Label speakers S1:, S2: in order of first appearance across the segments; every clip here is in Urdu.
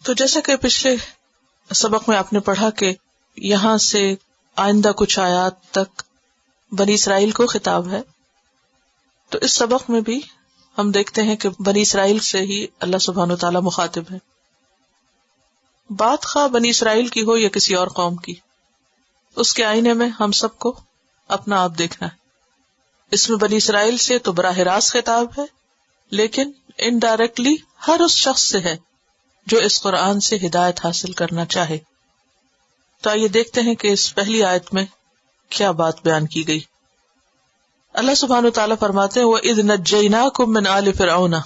S1: تو جیسا کہ پچھلے سبق میں آپ نے پڑھا کہ یہاں سے آئندہ کچھ آیات تک بنی اسرائیل کو خطاب ہے، تو اس سبق میں بھی ہم دیکھتے ہیں کہ بنی اسرائیل سے ہی اللہ سبحانہ وتعالیٰ مخاطب ہے. بات خواہ بنی اسرائیل کی ہو یا کسی اور قوم کی، اس کے آئینے میں ہم سب کو اپنا آپ دیکھنا ہے. اس میں بنی اسرائیل سے تو براہ راست خطاب ہے، لیکن انڈائریکٹلی ہر اس شخص سے ہے جو اس قرآن سے ہدایت حاصل کرنا چاہے. تو آئیے دیکھتے ہیں کہ اس پہلی آیت میں کیا بات بیان کی گئی. اللہ سبحانہ وتعالیٰ فرماتے ہیں وَإِذْ نَجَّيْنَاكُمْ مِنْ آلِ فِرْعَوْنَ،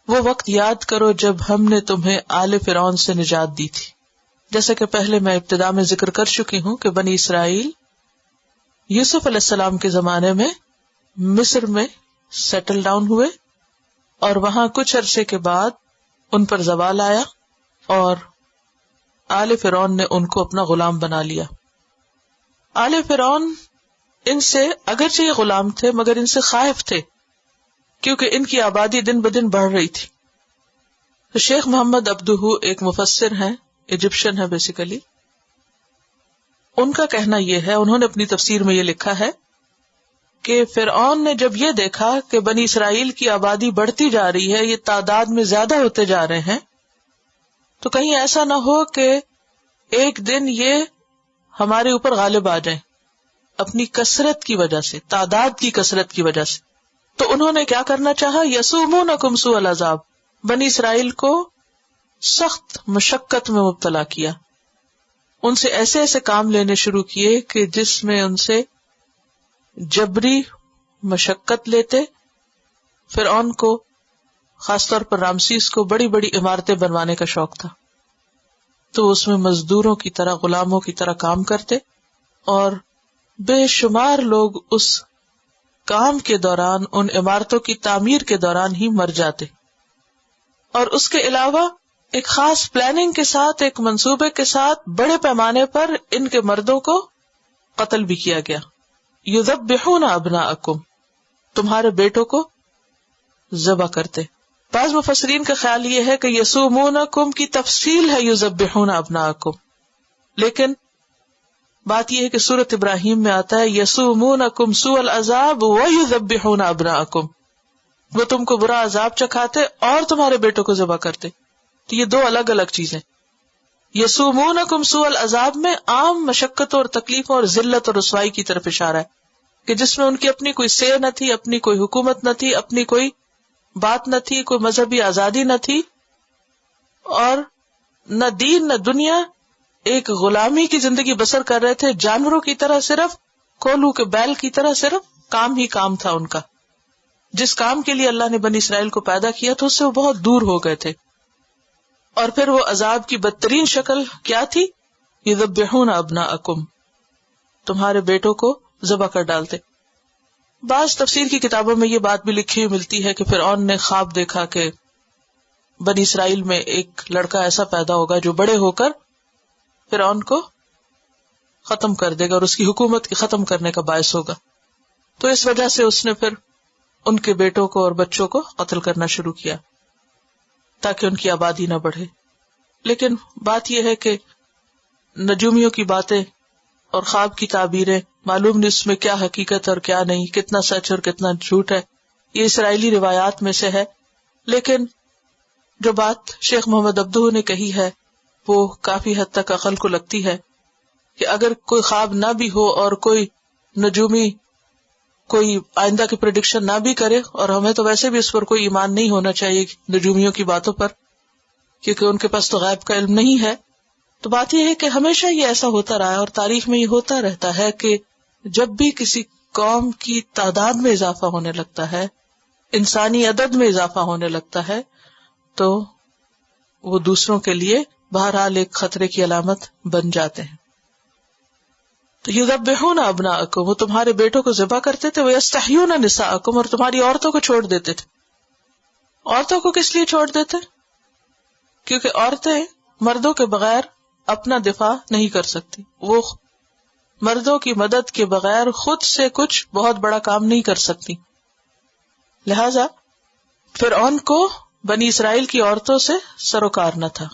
S1: وہ وقت یاد کرو جب ہم نے تمہیں آل فرعون سے نجات دی تھی. جیسا کہ پہلے میں ابتدا میں ذکر کر چکی ہوں کہ بنی اسرائیل یوسف علیہ السلام کے زمانے میں مصر میں سیٹل ڈاؤن ہوئے، اور وہاں کچھ عرصے کے بعد ان پر زوال آیا اور آل فرعون نے ان کو اپنا غلام بنا لیا. آل فرعون ان سے اگرچہ یہ غلام تھے مگر ان سے خائف تھے، کیونکہ ان کی آبادی دن بدن بڑھ رہی تھی. تو شیخ محمد عبدہ ایک مفسر ہیں، ایجپشن ہے بیسیکلی، ان کا کہنا یہ ہے، انہوں نے اپنی تفسیر میں یہ لکھا ہے کہ فرعون نے جب یہ دیکھا کہ بنی اسرائیل کی آبادی بڑھتی جا رہی ہے، یہ تعداد میں زیادہ ہوتے جا رہے ہیں، تو کہیں ایسا نہ ہو کہ ایک دن یہ ہمارے اوپر غالب آ جائیں اپنی کثرت کی وجہ سے، تعداد کی کثرت کی وجہ سے. تو انہوں نے کیا کرنا چاہا، یسومونکم سوء العذاب، بنی اسرائیل کو سخت مشقت میں مبتلا کیا. ان سے ایسے ایسے کام لینے شروع کیے کہ جس میں ان سے جبری مشقت لیتے. فرعون کو خاص طور پر رامسیس کو بڑی بڑی عمارتیں بنوانے کا شوق تھا، تو اس میں مزدوروں کی طرح، غلاموں کی طرح کام کرتے، اور بے شمار لوگ اس کام کے دوران، ان عمارتوں کی تعمیر کے دوران ہی مر جاتے. اور اس کے علاوہ ایک خاص پلاننگ کے ساتھ، ایک منصوبے کے ساتھ بڑے پیمانے پر ان کے مردوں کو قتل بھی کیا گیا. یذبحون ابناءکم، تمہارے بیٹوں کو ذبح کرتے. بعض مفسرین کا خیال یہ ہے کہ یسومونکم کی تفصیل ہے یذبحون ابناءکم، لیکن بات یہ ہے کہ سورۃ ابراہیم میں آتا ہے یسومونکم سوء العذاب ویذبحون ابناءکم، وہ تم کو برا عذاب چکھاتے اور تمہارے بیٹوں کو ذبح کرتے. تو یہ دو الگ الگ چیزیں. یسومونکم سوء العذاب میں عام مشقتوں اور تکلیفوں اور ذلت اور رسوائی کی طرف اشارہ ہے کہ جس میں ان کی اپنی کوئی سے نہ تھی، اپنی کوئی حکومت نہ تھی، اپنی کوئی بات نہ تھی، کوئی مذہبی آزادی نہ تھی، اور نہ دین نہ دنیا، ایک غلامی کی زندگی بسر کر رہے تھے، جانوروں کی طرح، صرف کولو کے بیل کی طرح، صرف کام ہی کام تھا ان کا. جس کام کے لیے اللہ نے بنی اسرائیل کو پیدا کیا تھا اس سے وہ بہت دور ہو گئے تھے. اور پھر وہ عذاب کی بدترین شکل کیا تھی، یذبحون ابناءکم، تمہارے بیٹوں کو ذبح کر ڈالتے. بعض تفسیر کی کتابوں میں یہ بات بھی لکھی ہوئی ملتی ہے کہ فرعون نے خواب دیکھا کہ بنی اسرائیل میں ایک لڑکا ایسا پیدا ہوگا جو بڑے ہو کر فرعون کو ختم کر دے گا اور اس کی حکومت کی ختم کرنے کا باعث ہوگا. تو اس وجہ سے اس نے پھر ان کے بیٹوں کو اور بچوں کو قتل کرنا شروع کیا تاکہ ان کی آبادی نہ بڑھے. لیکن بات یہ ہے کہ نجومیوں کی باتیں اور خواب کی تعبیریں، معلوم نہیں اس میں کیا حقیقت اور کیا نہیں، کتنا سچ اور کتنا جھوٹ ہے. یہ اسرائیلی روایات میں سے ہے، لیکن جو بات شیخ محمد عبدہ نے کہی ہے وہ کافی حد تک عقل کو لگتی ہے کہ اگر کوئی خواب نہ بھی ہو اور کوئی نجومی کوئی آئندہ کی پریڈکشن نہ بھی کرے، اور ہمیں تو ویسے بھی اس پر کوئی ایمان نہیں ہونا چاہیے نجومیوں کی باتوں پر، کیونکہ ان کے پاس تو غیب کا علم نہیں ہے. تو بات یہ ہے کہ ہمیشہ یہ ایسا ہوتا رہا ہے اور تاریخ میں یہ ہوتا رہتا ہے کہ جب بھی کسی قوم کی تعداد میں اضافہ ہونے لگتا ہے، انسانی عدد میں اضافہ ہونے لگتا ہے، تو وہ دوسروں کے لیے بہرحال ایک خطرے کی علامت بن جاتے ہیں. تو یذبحون ابناءکم، وہ تمہارے بیٹوں کو ذبح کرتے تھے، ویستحیون نساءکم، اور تمہاری عورتوں کو چھوڑ دیتے تھے. عورتوں کو کس لیے چھوڑ دیتے؟ کیونکہ عورتیں مردوں کے بغیر اپنا دفاع نہیں کر سکتی، وہ مردوں کی مدد کے بغیر خود سے کچھ بہت بڑا کام نہیں کر سکتی. لہذا فرعون کو بنی اسرائیل کی عورتوں سے سروکار نہ تھا.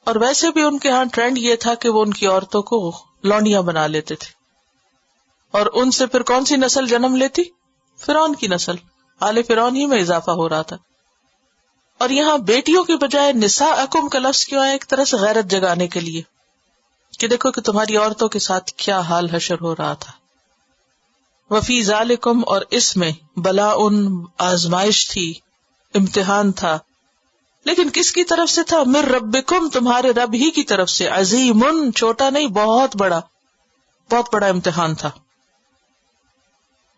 S1: اور ویسے بھی ان کے ہاں ٹرینڈ یہ تھا کہ وہ ان کی عورتوں کو لونڈیاں بنا لیتے تھے، اور ان سے پھر کون سی نسل جنم لیتی؟ فرعون کی نسل، آل فرعون ہی میں اضافہ ہو رہا تھا. اور یہاں بیٹیوں کی بجائے نساءکم کا لفظ کیوں ہے؟ ایک طرح سے غیرت جگانے کے لیے کہ دیکھو کہ تمہاری عورتوں کے ساتھ کیا حال حشر ہو رہا تھا. وفی ذالکم، اور اس میں بلاء، آزمائش تھی، امتحان تھا، لیکن کس کی طرف سے تھا؟ من ربکم، تمہارے رب ہی کی طرف سے، عظیم، چھوٹا نہیں، بہت بڑا امتحان تھا.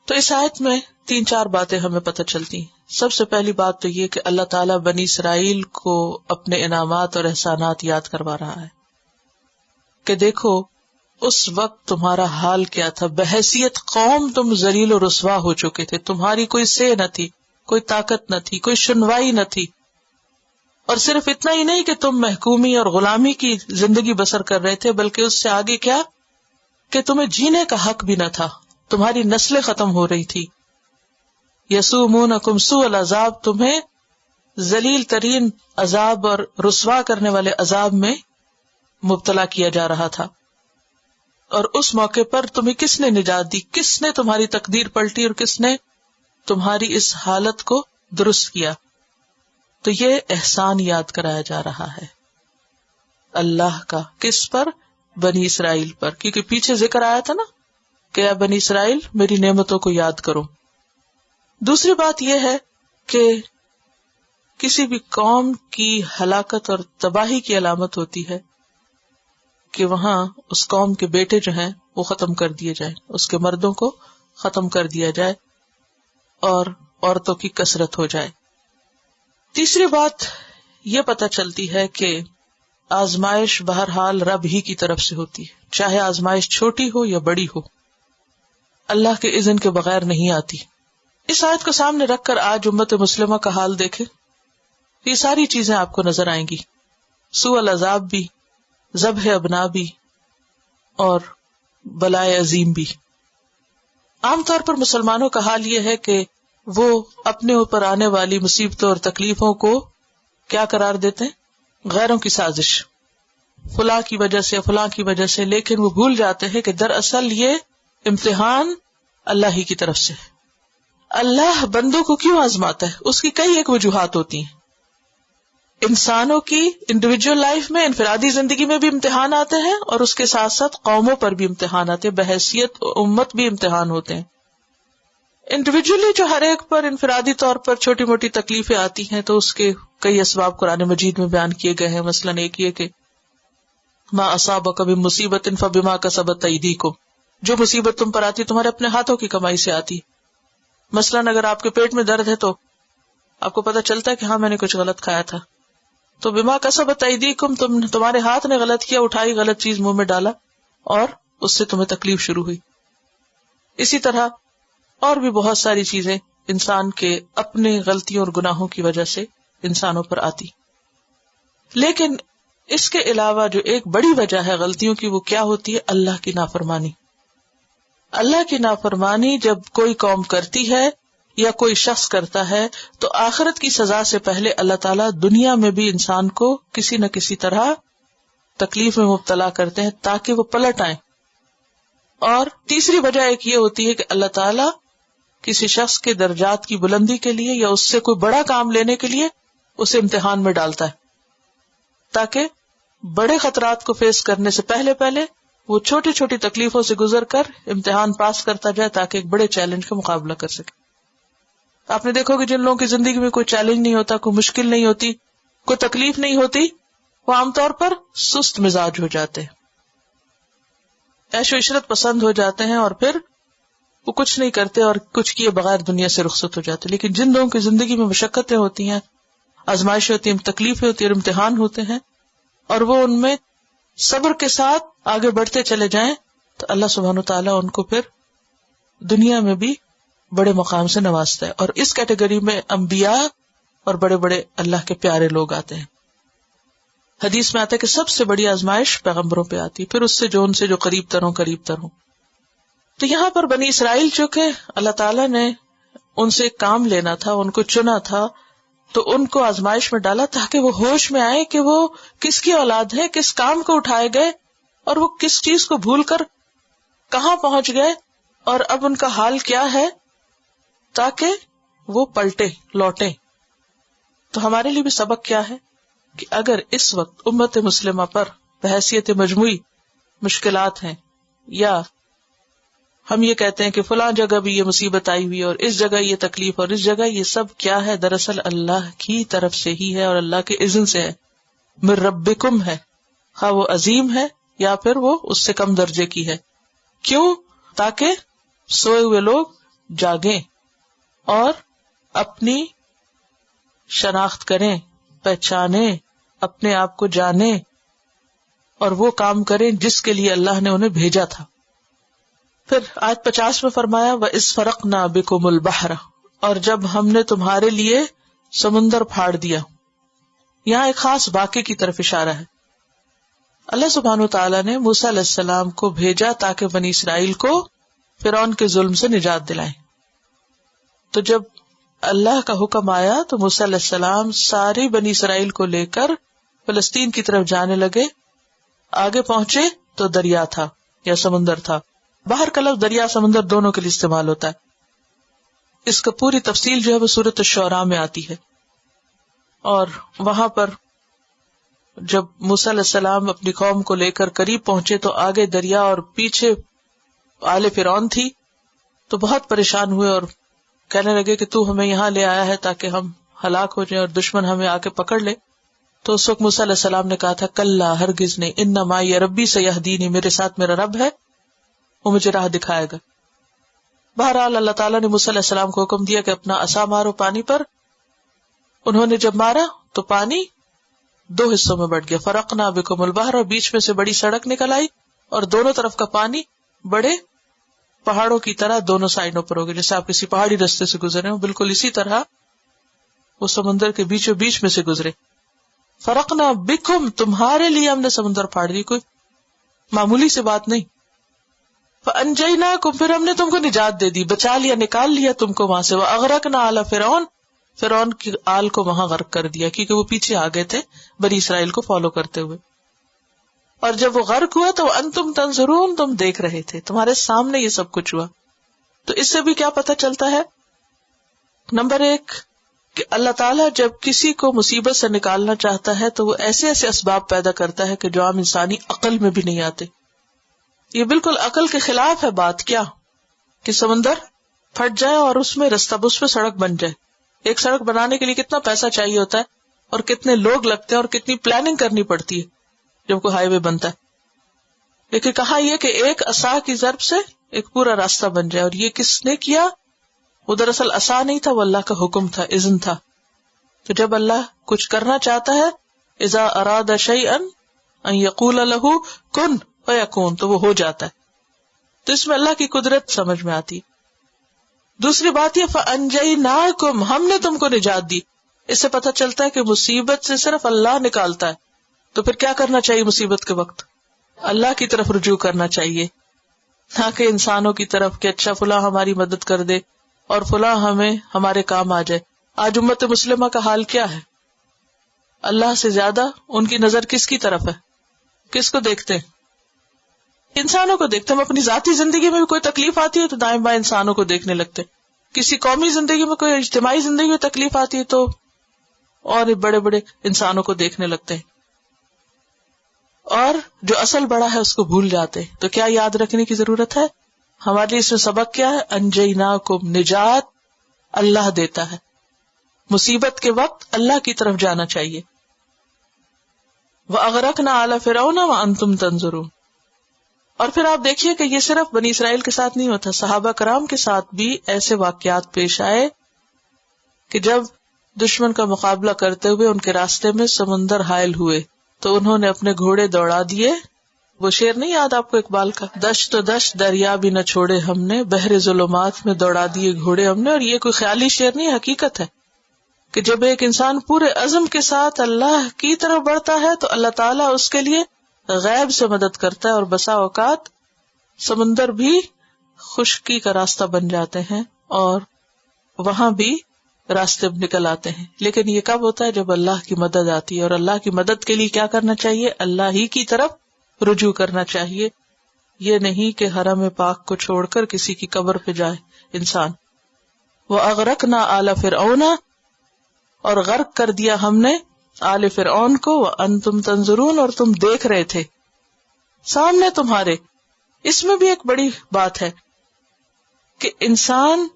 S1: تو اس آیت میں 3-4 باتیں ہمیں پتہ چلتی ہیں. سب سے پہلی بات تو یہ کہ اللہ تعالیٰ بنی اسرائیل کو اپنے انعامات اور احسانات یاد کروا رہا ہے کہ دیکھو اس وقت تمہارا حال کیا تھا. بحیثیت قوم تم ذلیل و رسوا ہو چکے تھے، تمہاری کوئی سے نہ تھی، کوئی طاقت نہ تھی، کوئی سنوائی نہ تھی. اور صرف اتنا ہی نہیں کہ تم محکومی اور غلامی کی زندگی بسر کر رہے تھے، بلکہ اس سے آگے کیا کہ تمہیں جینے کا حق بھی نہ تھا، تمہاری نسلیں ختم ہو رہی تھی. یسومونکم سوء العذاب، تمہیں ذلیل ترین عذاب اور رسوا کرنے والے عذاب میں مبتلا کیا جا رہا تھا. اور اس موقع پر تمہیں کس نے نجات دی؟ کس نے تمہاری تقدیر پلٹی اور کس نے تمہاری اس حالت کو درست کیا؟ تو یہ احسان یاد کرایا جا رہا ہے اللہ کا. کس پر؟ بنی اسرائیل پر، کیونکہ پیچھے ذکر آیا تھا نا کہ اے بنی اسرائیل میری نعمتوں کو یاد کرو. دوسری بات یہ ہے کہ کسی بھی قوم کی ہلاکت اور تباہی کی علامت ہوتی ہے کہ وہاں اس قوم کے بیٹے جو ہیں وہ ختم کر دیے جائیں، اس کے مردوں کو ختم کر دیا جائے اور عورتوں کی کثرت ہو جائے. تیسری بات یہ پتہ چلتی ہے کہ آزمائش بہرحال رب ہی کی طرف سے ہوتی ہے، چاہے آزمائش چھوٹی ہو یا بڑی ہو، اللہ کے اذن کے بغیر نہیں آتی. اس آیت کو سامنے رکھ کر آج امت مسلمہ کا حال دیکھیں، یہ ساری چیزیں آپ کو نظر آئیں گی، سوء العذاب بھی، ذبح ابنا بھی، اور بلائے عظیم بھی. عام طور پر مسلمانوں کا حال یہ ہے کہ وہ اپنے اوپر آنے والی مصیبتوں اور تکلیفوں کو کیا قرار دیتے ہیں؟ غیروں کی سازش، فلاں کی وجہ سے، فلاں کی وجہ سے، لیکن وہ بھول جاتے ہیں کہ دراصل یہ امتحان اللہ ہی کی طرف سے ہے. اللہ بندوں کو کیوں آزماتا ہے؟ اس کی کئی ایک وجوہات ہوتی ہیں. انسانوں کی انڈیویجول لائف میں، انفرادی زندگی میں بھی امتحان آتے ہیں، اور اس کے ساتھ ساتھ قوموں پر بھی امتحان آتے ہیں، بحیثیت امت بھی امتحان ہوتے ہیں. انڈیویجولی جو ہر ایک پر انفرادی طور پر چھوٹی موٹی تکلیفیں آتی ہیں تو اس کے کئی اسباب قرآن مجید میں بیان کیے گئے ہیں. مثلاً ایک یہ کہ ما اصابک من مصیبت فبما کسبت ایدیکم، جو مصیبت تم پر آتی تمہارے اپنے ہاتھوں کی کمائی سے آتی. مثلاً اگر آپ کے پیٹ میں درد ہے تو آپ کو پتہ چلتا ہے کہ ہاں میں نے کچھ غلط کھایا تھا، تو بما کسبت ایدیکم، تمہارے ہاتھ نے غلط کیا، اٹھائی غلط چیز منہ میں ڈالا اور اس سے تمہیں تکلیف شروع ہوئی. اسی طرح اور بھی بہت ساری چیزیں انسان کے اپنے غلطیوں اور گناہوں کی وجہ سے انسانوں پر آتی. لیکن اس کے علاوہ جو ایک بڑی وجہ ہے غلطیوں کی، وہ کیا ہوتی ہے؟ اللہ کی نافرمانی. اللہ کی نافرمانی جب کوئی قوم کرتی ہے یا کوئی شخص کرتا ہے تو آخرت کی سزا سے پہلے اللہ تعالیٰ دنیا میں بھی انسان کو کسی نہ کسی طرح تکلیف میں مبتلا کرتے ہیں تاکہ وہ پلٹ آئیں. اور تیسری وجہ ایک یہ ہوتی ہے کہ اللہ تعالیٰ کسی شخص کے درجات کی بلندی کے لیے یا اس سے کوئی بڑا کام لینے کے لیے اسے امتحان میں ڈالتا ہے، تاکہ بڑے خطرات کو فیس کرنے سے پہلے وہ چھوٹی چھوٹی تکلیفوں سے گزر کر امتحان پاس کرتا جائے تاکہ ایک بڑے چیلنج کا مقابلہ کر سکے. آپ نے دیکھو کہ جن لوگوں کی زندگی میں کوئی چیلنج نہیں ہوتا، کوئی مشکل نہیں ہوتی، کوئی تکلیف نہیں ہوتی، وہ عام طور پر سست مزاج ہو جاتے ہیں، عیش و عشرت پسند ہو جاتے ہیں، اور پھر وہ کچھ نہیں کرتے اور کچھ کیے بغیر دنیا سے رخصت ہو جاتے. لیکن جن لوگوں کی زندگی میں مشقتیں ہوتی ہیں، آزمائشیں ہوتی ہیں، تکلیفیں ہوتی ہیں اور امتحان ہوتے ہیں، اور وہ ان میں صبر کے ساتھ آگے بڑھتے چلے جائیں تو اللہ سبحانہ وتعالیٰ ان کو پھر دنیا میں بھی بڑے مقام سے نوازتا ہے. اور اس کیٹیگری میں انبیاء اور بڑے بڑے اللہ کے پیارے لوگ آتے ہیں. حدیث میں آتا ہے کہ سب سے بڑی آزمائش پیغمبروں پہ آتی، پھر اس سے جو قریب تر ہوں. تو یہاں پر بنی اسرائیل جو کہ اللہ تعالیٰ نے ان سے ایک کام لینا تھا، ان کو چنا تھا تو ان کو آزمائش میں ڈالا تاکہ وہ ہوش میں آئے کہ وہ کس کی اولاد ہے، کس کام کو اٹھائے گئے اور وہ کس چیز کو بھول کر کہاں پہنچ گئے اور اب ان کا حال کیا ہے، تاکہ وہ پلٹے لوٹیں۔ تو ہمارے لیے بھی سبق کیا ہے کہ اگر اس وقت امت مسلمہ پر بحیثیت مجموعی مشکلات ہیں، یا ہم یہ کہتے ہیں کہ فلاں جگہ بھی یہ مصیبت آئی ہوئی اور اس جگہ یہ تکلیف اور اس جگہ یہ سب کیا ہے، دراصل اللہ کی طرف سے ہی ہے اور اللہ کے اذن سے ہے، من ربکم ہے، خواہ وہ عظیم ہے یا پھر وہ اس سے کم درجے کی ہے۔ کیوں؟ تاکہ سوئے ہوئے لوگ جاگیں اور اپنی شناخت کریں، پہچانیں، اپنے آپ کو جانیں اور وہ کام کریں جس کے لیے اللہ نے انہیں بھیجا تھا۔ پھر آیت 50 میں فرمایا وَإِذْ فَرَقْنَا بِكُمُ الْبَحْرَ، اور جب ہم نے تمہارے لیے سمندر پھاڑ دیا۔ یہاں ایک خاص واقعے کی طرف اشارہ ہے۔ اللہ سبحانہ وتعالیٰ نے موسیٰ علیہ السلام کو بھیجا تاکہ بنی اسرائیل کو فرعون کے ظلم سے نجات دلائیں۔ تو جب اللہ کا حکم آیا تو موسیٰ علیہ السلام ساری بنی اسرائیل کو لے کر فلسطین کی طرف جانے لگے۔ آگے پہنچے تو دریا تھا یا سمندر تھا۔ باہر کا لفظ دریا سمندر دونوں کے لیے استعمال ہوتا ہے۔ اس کا پوری تفصیل جو ہے وہ سورۃ الشعراء میں آتی ہے، اور وہاں پر جب موسیٰ علیہ السلام اپنی قوم کو لے کر قریب پہنچے تو آگے دریا اور پیچھے آل فرعون تھی، تو بہت پریشان ہوئے اور کہنے لگے کہ تو ہمیں یہاں لے آیا ہے تاکہ ہم ہلاک ہو جائیں اور دشمن ہمیں آ کے پکڑ لے۔ تو اس وقت موسیٰ علیہ السلام نے کہا تھا کلا، ہرگز نہیں، ان معی ربی سیہدینی، میرے ساتھ میرا رب ہے، وہ مجھے راہ دکھائے گا۔ بہرحال اللہ تعالیٰ نے موسیٰ علیہ السلام کو حکم دیا کہ اپنا عصا مارو پانی پر۔ انہوں نے جب مارا تو پانی دو حصوں میں بٹ گیا، فرقنا بکم البحر، اور بیچ میں سے بڑی سڑک نکل آئی اور دونوں طرف کا پانی بڑے پہاڑوں کی طرح دونوں سائڈوں پر ہو گئے، جیسے آپ کسی پہاڑی رستے سے گزرے ہوں، بالکل اسی طرح وہ سمندر کے بیچوں بیچ میں سے گزرے۔ فرقنا بکم، تمہارے لیے ہم نے سمندر پھاڑ دی، کوئی معمولی سی بات نہیں۔ فانجیناکم، پھر ہم نے تم کو نجات دے دی، بچا لیا، نکال لیا تم کو وہاں سے۔ واغرقنا آل فرعون، فرعون کی آل کو وہاں غرق کر دیا کیونکہ وہ پیچھے آ گئے تھے بنی اسرائیل کو فالو کرتے ہوئے۔ اور جب وہ غرق ہوا تو انتم تنظرون، تم دیکھ رہے تھے، تمہارے سامنے یہ سب کچھ ہوا۔ تو اس سے بھی کیا پتہ چلتا ہے؟ نمبر 1 کہ اللہ تعالیٰ جب کسی کو مصیبت سے نکالنا چاہتا ہے تو وہ ایسے ایسے اسباب پیدا کرتا ہے کہ جو عام انسانی عقل میں بھی نہیں آتے۔ یہ بالکل عقل کے خلاف ہے بات، کیا کہ سمندر پھٹ جائے اور اس میں رستہ، اس پہ سڑک بن جائے۔ ایک سڑک بنانے کے لیے کتنا پیسہ چاہیے ہوتا ہے اور کتنے لوگ لگتے ہیں اور کتنی پلاننگ کرنی پڑتی ہے جب کوئی ہائی وے بنتا ہے۔ لیکن کہا یہ کہ ایک عصا کی ضرب سے ایک پورا راستہ بن جائے، اور یہ کس نے کیا؟ وہ دراصل عصا نہیں تھا، وہ اللہ کا حکم تھا، اذن تھا۔ تو جب اللہ کچھ کرنا چاہتا ہے، اذا اراد شیئا ان یقول له کن فیکون، تو وہ ہو جاتا ہے۔ تو اس میں اللہ کی قدرت سمجھ میں آتی۔ دوسری بات یہ فانجیناکم، ہم نے تم کو نجات دی۔ اس سے پتہ چلتا ہے کہ مصیبت سے صرف اللہ نکالتا ہے۔ تو پھر کیا کرنا چاہیے مصیبت کے وقت؟ اللہ کی طرف رجوع کرنا چاہیے، نہ کہ انسانوں کی طرف کہ اچھا فلاں ہماری مدد کر دے اور فلاں ہمیں ہمارے کام آ جائے۔ آج امت مسلمہ کا حال کیا ہے؟ اللہ سے زیادہ ان کی نظر کس کی طرف ہے؟ کس کو دیکھتے ہیں؟ انسانوں کو دیکھتے ہیں۔ ہم اپنی ذاتی زندگی میں بھی کوئی تکلیف آتی ہے تو دائیں بائیں انسانوں کو دیکھنے لگتے ہیں، کسی قومی زندگی میں، کوئی اجتماعی زندگی میں تکلیف آتی ہے تو اور بڑے بڑے انسانوں کو دیکھنے لگتے ہیں، اور جو اصل بڑا ہے اس کو بھول جاتے ہیں۔ تو کیا یاد رکھنے کی ضرورت ہے؟ ہمارے لیے اس میں سبق کیا ہے؟ انجیناکم، نجات اللہ دیتا ہے، مصیبت کے وقت اللہ کی طرف جانا چاہیے۔ وَأَغْرَقْنَا آلَ فِرْعَوْنَ وَأَنْتُمْ تَنظُرُونَ۔ اور پھر آپ دیکھیے کہ یہ صرف بنی اسرائیل کے ساتھ نہیں ہوتا، صحابہ کرام کے ساتھ بھی ایسے واقعات پیش آئے کہ جب دشمن کا مقابلہ کرتے ہوئے ان کے راستے میں سمندر حائل ہوئے تو انہوں نے اپنے گھوڑے دوڑا دیے۔ وہ شعر نہیں یاد آپ کو اقبال کا؟ دشت و دشت دریا بھی نہ چھوڑے ہم نے، بحر ظلمات میں دوڑا دیے گھوڑے ہم نے۔ اور یہ کوئی خیالی شعر نہیں، حقیقت ہے کہ جب ایک انسان پورے عزم کے ساتھ اللہ کی طرف بڑھتا ہے تو اللہ تعالیٰ اس کے لیے غیب سے مدد کرتا ہے، اور بسا اوقات سمندر بھی خشکی کا راستہ بن جاتے ہیں اور وہاں بھی راستے نکل آتے ہیں. لیکن یہ کب ہوتا ہے؟ جب اللہ کی مدد آتی ہے. اور اللہ کی مدد کے لیے کیا کرنا چاہیے؟ اللہ ہی کی طرف رجوع کرنا چاہیے. یہ نہیں کہ حرم پاک کو چھوڑ کر کسی کی قبر پہ جائے انسان. وَأَغْرَقْنَا آلَ فِرْعَوْنَ، اور غرق کر دیا ہم نے آل فرعون کو. وَأَنْتُمْ تَنظُرُونَ، اور تم دیکھ رہے تھے سامنے تمہارے. اس میں بھی ایک بڑی بات ہے کہ انسان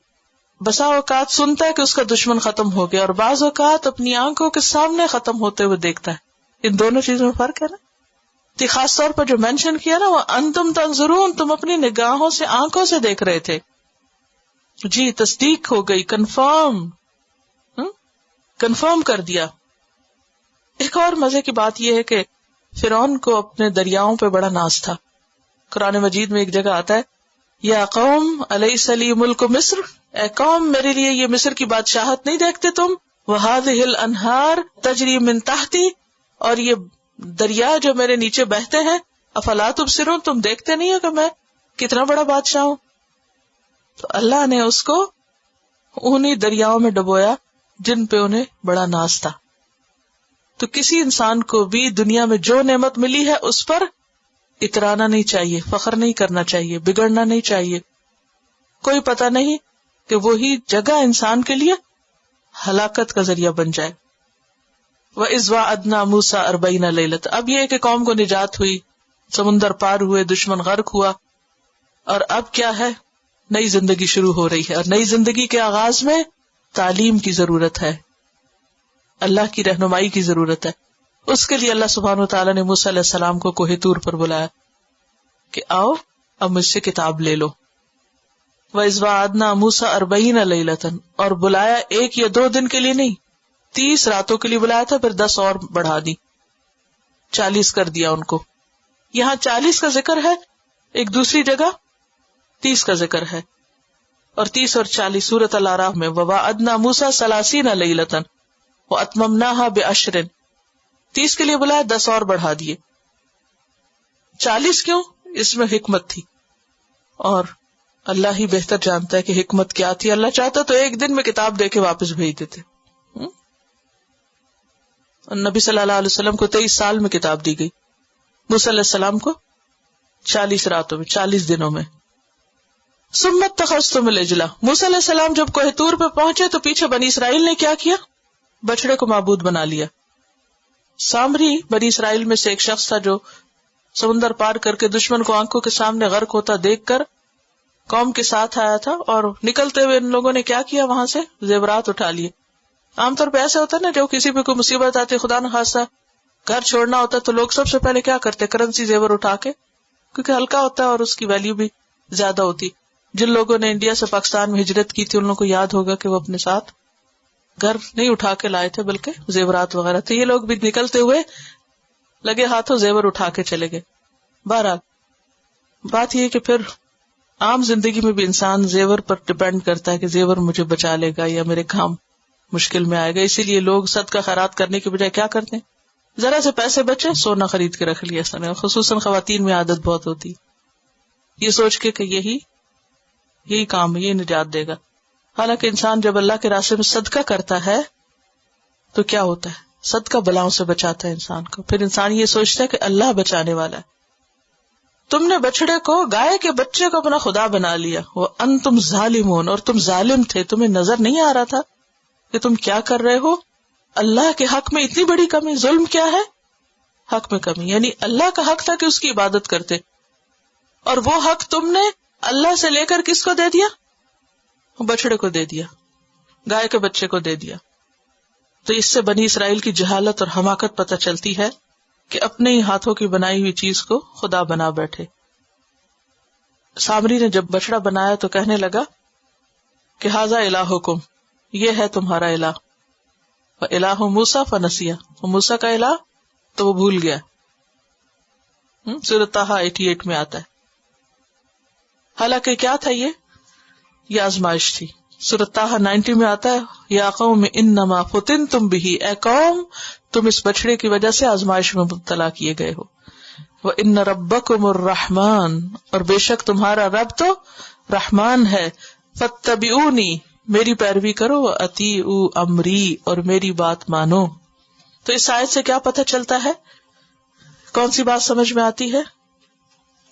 S1: بسا اوقات سنتا ہے کہ اس کا دشمن ختم ہو گیا، اور بعض اوقات اپنی آنکھوں کے سامنے ختم ہوتے ہوئے دیکھتا ہے. ان دونوں چیزوں میں فرق ہے نا. تو خاص طور پر جو مینشن کیا نا، وہ انتم تنظرون، تم اپنی نگاہوں سے آنکھوں سے دیکھ رہے تھے. جی تصدیق ہو گئی، کنفرم کر دیا. ایک اور مزے کی بات یہ ہے کہ فرعون کو اپنے دریاؤں پہ بڑا ناز تھا. قرآن مجید میں ایک جگہ آتا ہے، یا قوم الیس لی ملک مصر، اے قوم میرے لیے یہ مصر کی بادشاہت نہیں دیکھتے تم. وہذہ الانہار تجری من تحتی، اور یہ دریا جو میرے نیچے بہتے ہیں. افلا تبصرون، تم دیکھتے نہیں ہو کہ میں کتنا بڑا بادشاہ ہوں. تو اللہ نے اس کو انہی دریاؤں میں ڈبویا جن پہ انہیں بڑا ناز تھا. تو کسی انسان کو بھی دنیا میں جو نعمت ملی ہے اس پر اترانا نہیں چاہیے، فخر نہیں کرنا چاہیے، بگڑنا نہیں چاہیے. کوئی پتہ نہیں کہ وہی جگہ انسان کے لیے ہلاکت کا ذریعہ بن جائے. وَإِذْ وَعَدْنَا مُوسَىٰ 40 لَيْلَةً، اب یہ کہ قوم کو نجات ہوئی، سمندر پار ہوئے، دشمن غرق ہوا، اور اب کیا ہے؟ نئی زندگی شروع ہو رہی ہے. اور نئی زندگی کے آغاز میں تعلیم کی ضرورت ہے، اللہ کی رہنمائی کی ضرورت ہے. اس کے لیے اللہ سبحانہ وتعالیٰ نے موسیٰ علیہ السلام کو کوہ طور پر بلایا کہ آؤ اب مجھ سے کتاب لے لو. وَإِذْ وَعَدْنَا مُوسَىٰ 40 لَيْلَةً، اور بلایا 1 یا 2 دن کے لیے نہیں، 30 راتوں کے لیے بلایا تھا، پھر 10 اور بڑھا دی، 40 کر دیا ان کو. یہاں 40 کا ذکر ہے، ایک دوسری جگہ 30 کا ذکر ہے. اور 30 اور 40 سورۃ الاعراف میں وَوَعَدْنَا مُوسَىٰ 30 لَيْلَةً وَأَتْمَمْنَاهَا بِعَشْرٍ، 30 کے لیے بلایا، 10 اور بڑھا دیے. 40 کیوں؟ اس میں حکمت تھی، اور اللہ ہی بہتر جانتا ہے کہ حکمت کیا تھی. اللہ چاہتا تو 1 دن میں کتاب دے کے واپس بھیج دیتے. نبی صلی اللہ علیہ وسلم کو 23 سال میں کتاب دی گئی، موسیٰ علیہ السلام کو 40 راتوں میں، 40 دنوں میں. ثم اتخذتم العجل، موسیٰ علیہ السلام جب کوہ طور پہ پہنچے تو پیچھے بنی اسرائیل نے کیا کیا؟ بچڑے کو معبود بنا لیا. سامری بنی اسرائیل میں سے ایک شخص تھا جو سمندر پار کر کے دشمن کو آنکھوں کے سامنے غرق ہوتا دیکھ کر قوم کے ساتھ آیا تھا، اور نکلتے ہوئے ان لوگوں نے کیا کیا؟ وہاں سے زیورات اٹھا لیے. عام طور پہ ایسا ہوتا ہے نا، جو کسی پہ کوئی مصیبت آتی، خدا نخواستہ گھر چھوڑنا ہوتا ہے تو لوگ سب سے پہلے کیا کرتے؟ کرنسی زیور اٹھا کے، کیونکہ ہلکا ہوتا ہے اور اس کی ویلیو بھی زیادہ ہوتی. جن لوگوں نے انڈیا سے پاکستان میں ہجرت کی تھی ان لوگوں کو یاد ہوگا کہ وہ اپنے ساتھ گھر نہیں اٹھا کے لائے تھے بلکہ زیورات وغیرہ تھے. یہ لوگ بھی نکلتے ہوئے لگے ہاتھوں زیور اٹھا کے چلے گئے. بہرحال بات یہ کہ پھر عام زندگی میں بھی انسان زیور پر ڈپینڈ کرتا ہے کہ زیور مجھے بچا لے گا یا میرے کام مشکل میں آئے گا. اسی لیے لوگ صدقہ خیرات کرنے کے بجائے کیا کرتے ہیں؟ ذرا سے پیسے بچے سونا خرید کے رکھ لیا. خصوصاً خواتین میں عادت بہت ہوتی، یہ سوچ کے کہ یہی کام ہے، یہ نجات دے گا. حالانکہ انسان جب اللہ کے راستے میں صدقہ کرتا ہے تو کیا ہوتا ہے؟ صدقہ بلاؤں سے بچاتا ہے انسان کو. پھر انسان یہ سوچتا ہے کہ اللہ بچانے والا ہے. تم نے بچڑے کو، گائے کے بچے کو اپنا خدا بنا لیا. وہ انتم ظالمون، اور تم ظالم تھے، تمہیں نظر نہیں آ رہا تھا کہ تم کیا کر رہے ہو. اللہ کے حق میں اتنی بڑی کمی. ظلم کیا ہے؟ حق میں کمی. یعنی اللہ کا حق تھا کہ اس کی عبادت کرتے، اور وہ حق تم نے اللہ سے لے کر کس کو دے دیا؟ بچڑے کو دے دیا، گائے کے بچے کو دے دیا. تو اس سے بنی اسرائیل کی جہالت اور حماقت پتہ چلتی ہے کہ اپنے ہی ہاتھوں کی بنائی ہوئی چیز کو خدا بنا بیٹھے. سامری نے جب بچڑا بنایا تو کہنے لگا کہ ھذا الہکم، یہ ہے تمہارا الہ. الہ موسیٰ فنسیہ، موسیٰ کا الہ تو وہ بھول گیا. سورۃ طٰہٰ 88 میں آتا ہے. حالانکہ کیا تھا؟ یہ آزمائش تھی. سورۃ طٰہٰ 90 میں آتا ہے یا قوم انما فتنتم بہ، اے قوم تم اس بچڑے کی وجہ سے آزمائش میں مبتلا کیے گئے ہو. وَإِنَّ رَبَّكُمُ الرَّحْمَٰنُ، اور بے شک تمہارا رب تو رحمان ہے. فَاتَّبِعُونِی، میری پیروی کرو، اطیعوا امری، اور میری بات مانو. تو اس آیت سے کیا پتہ چلتا ہے؟ کون سی بات سمجھ میں آتی ہے؟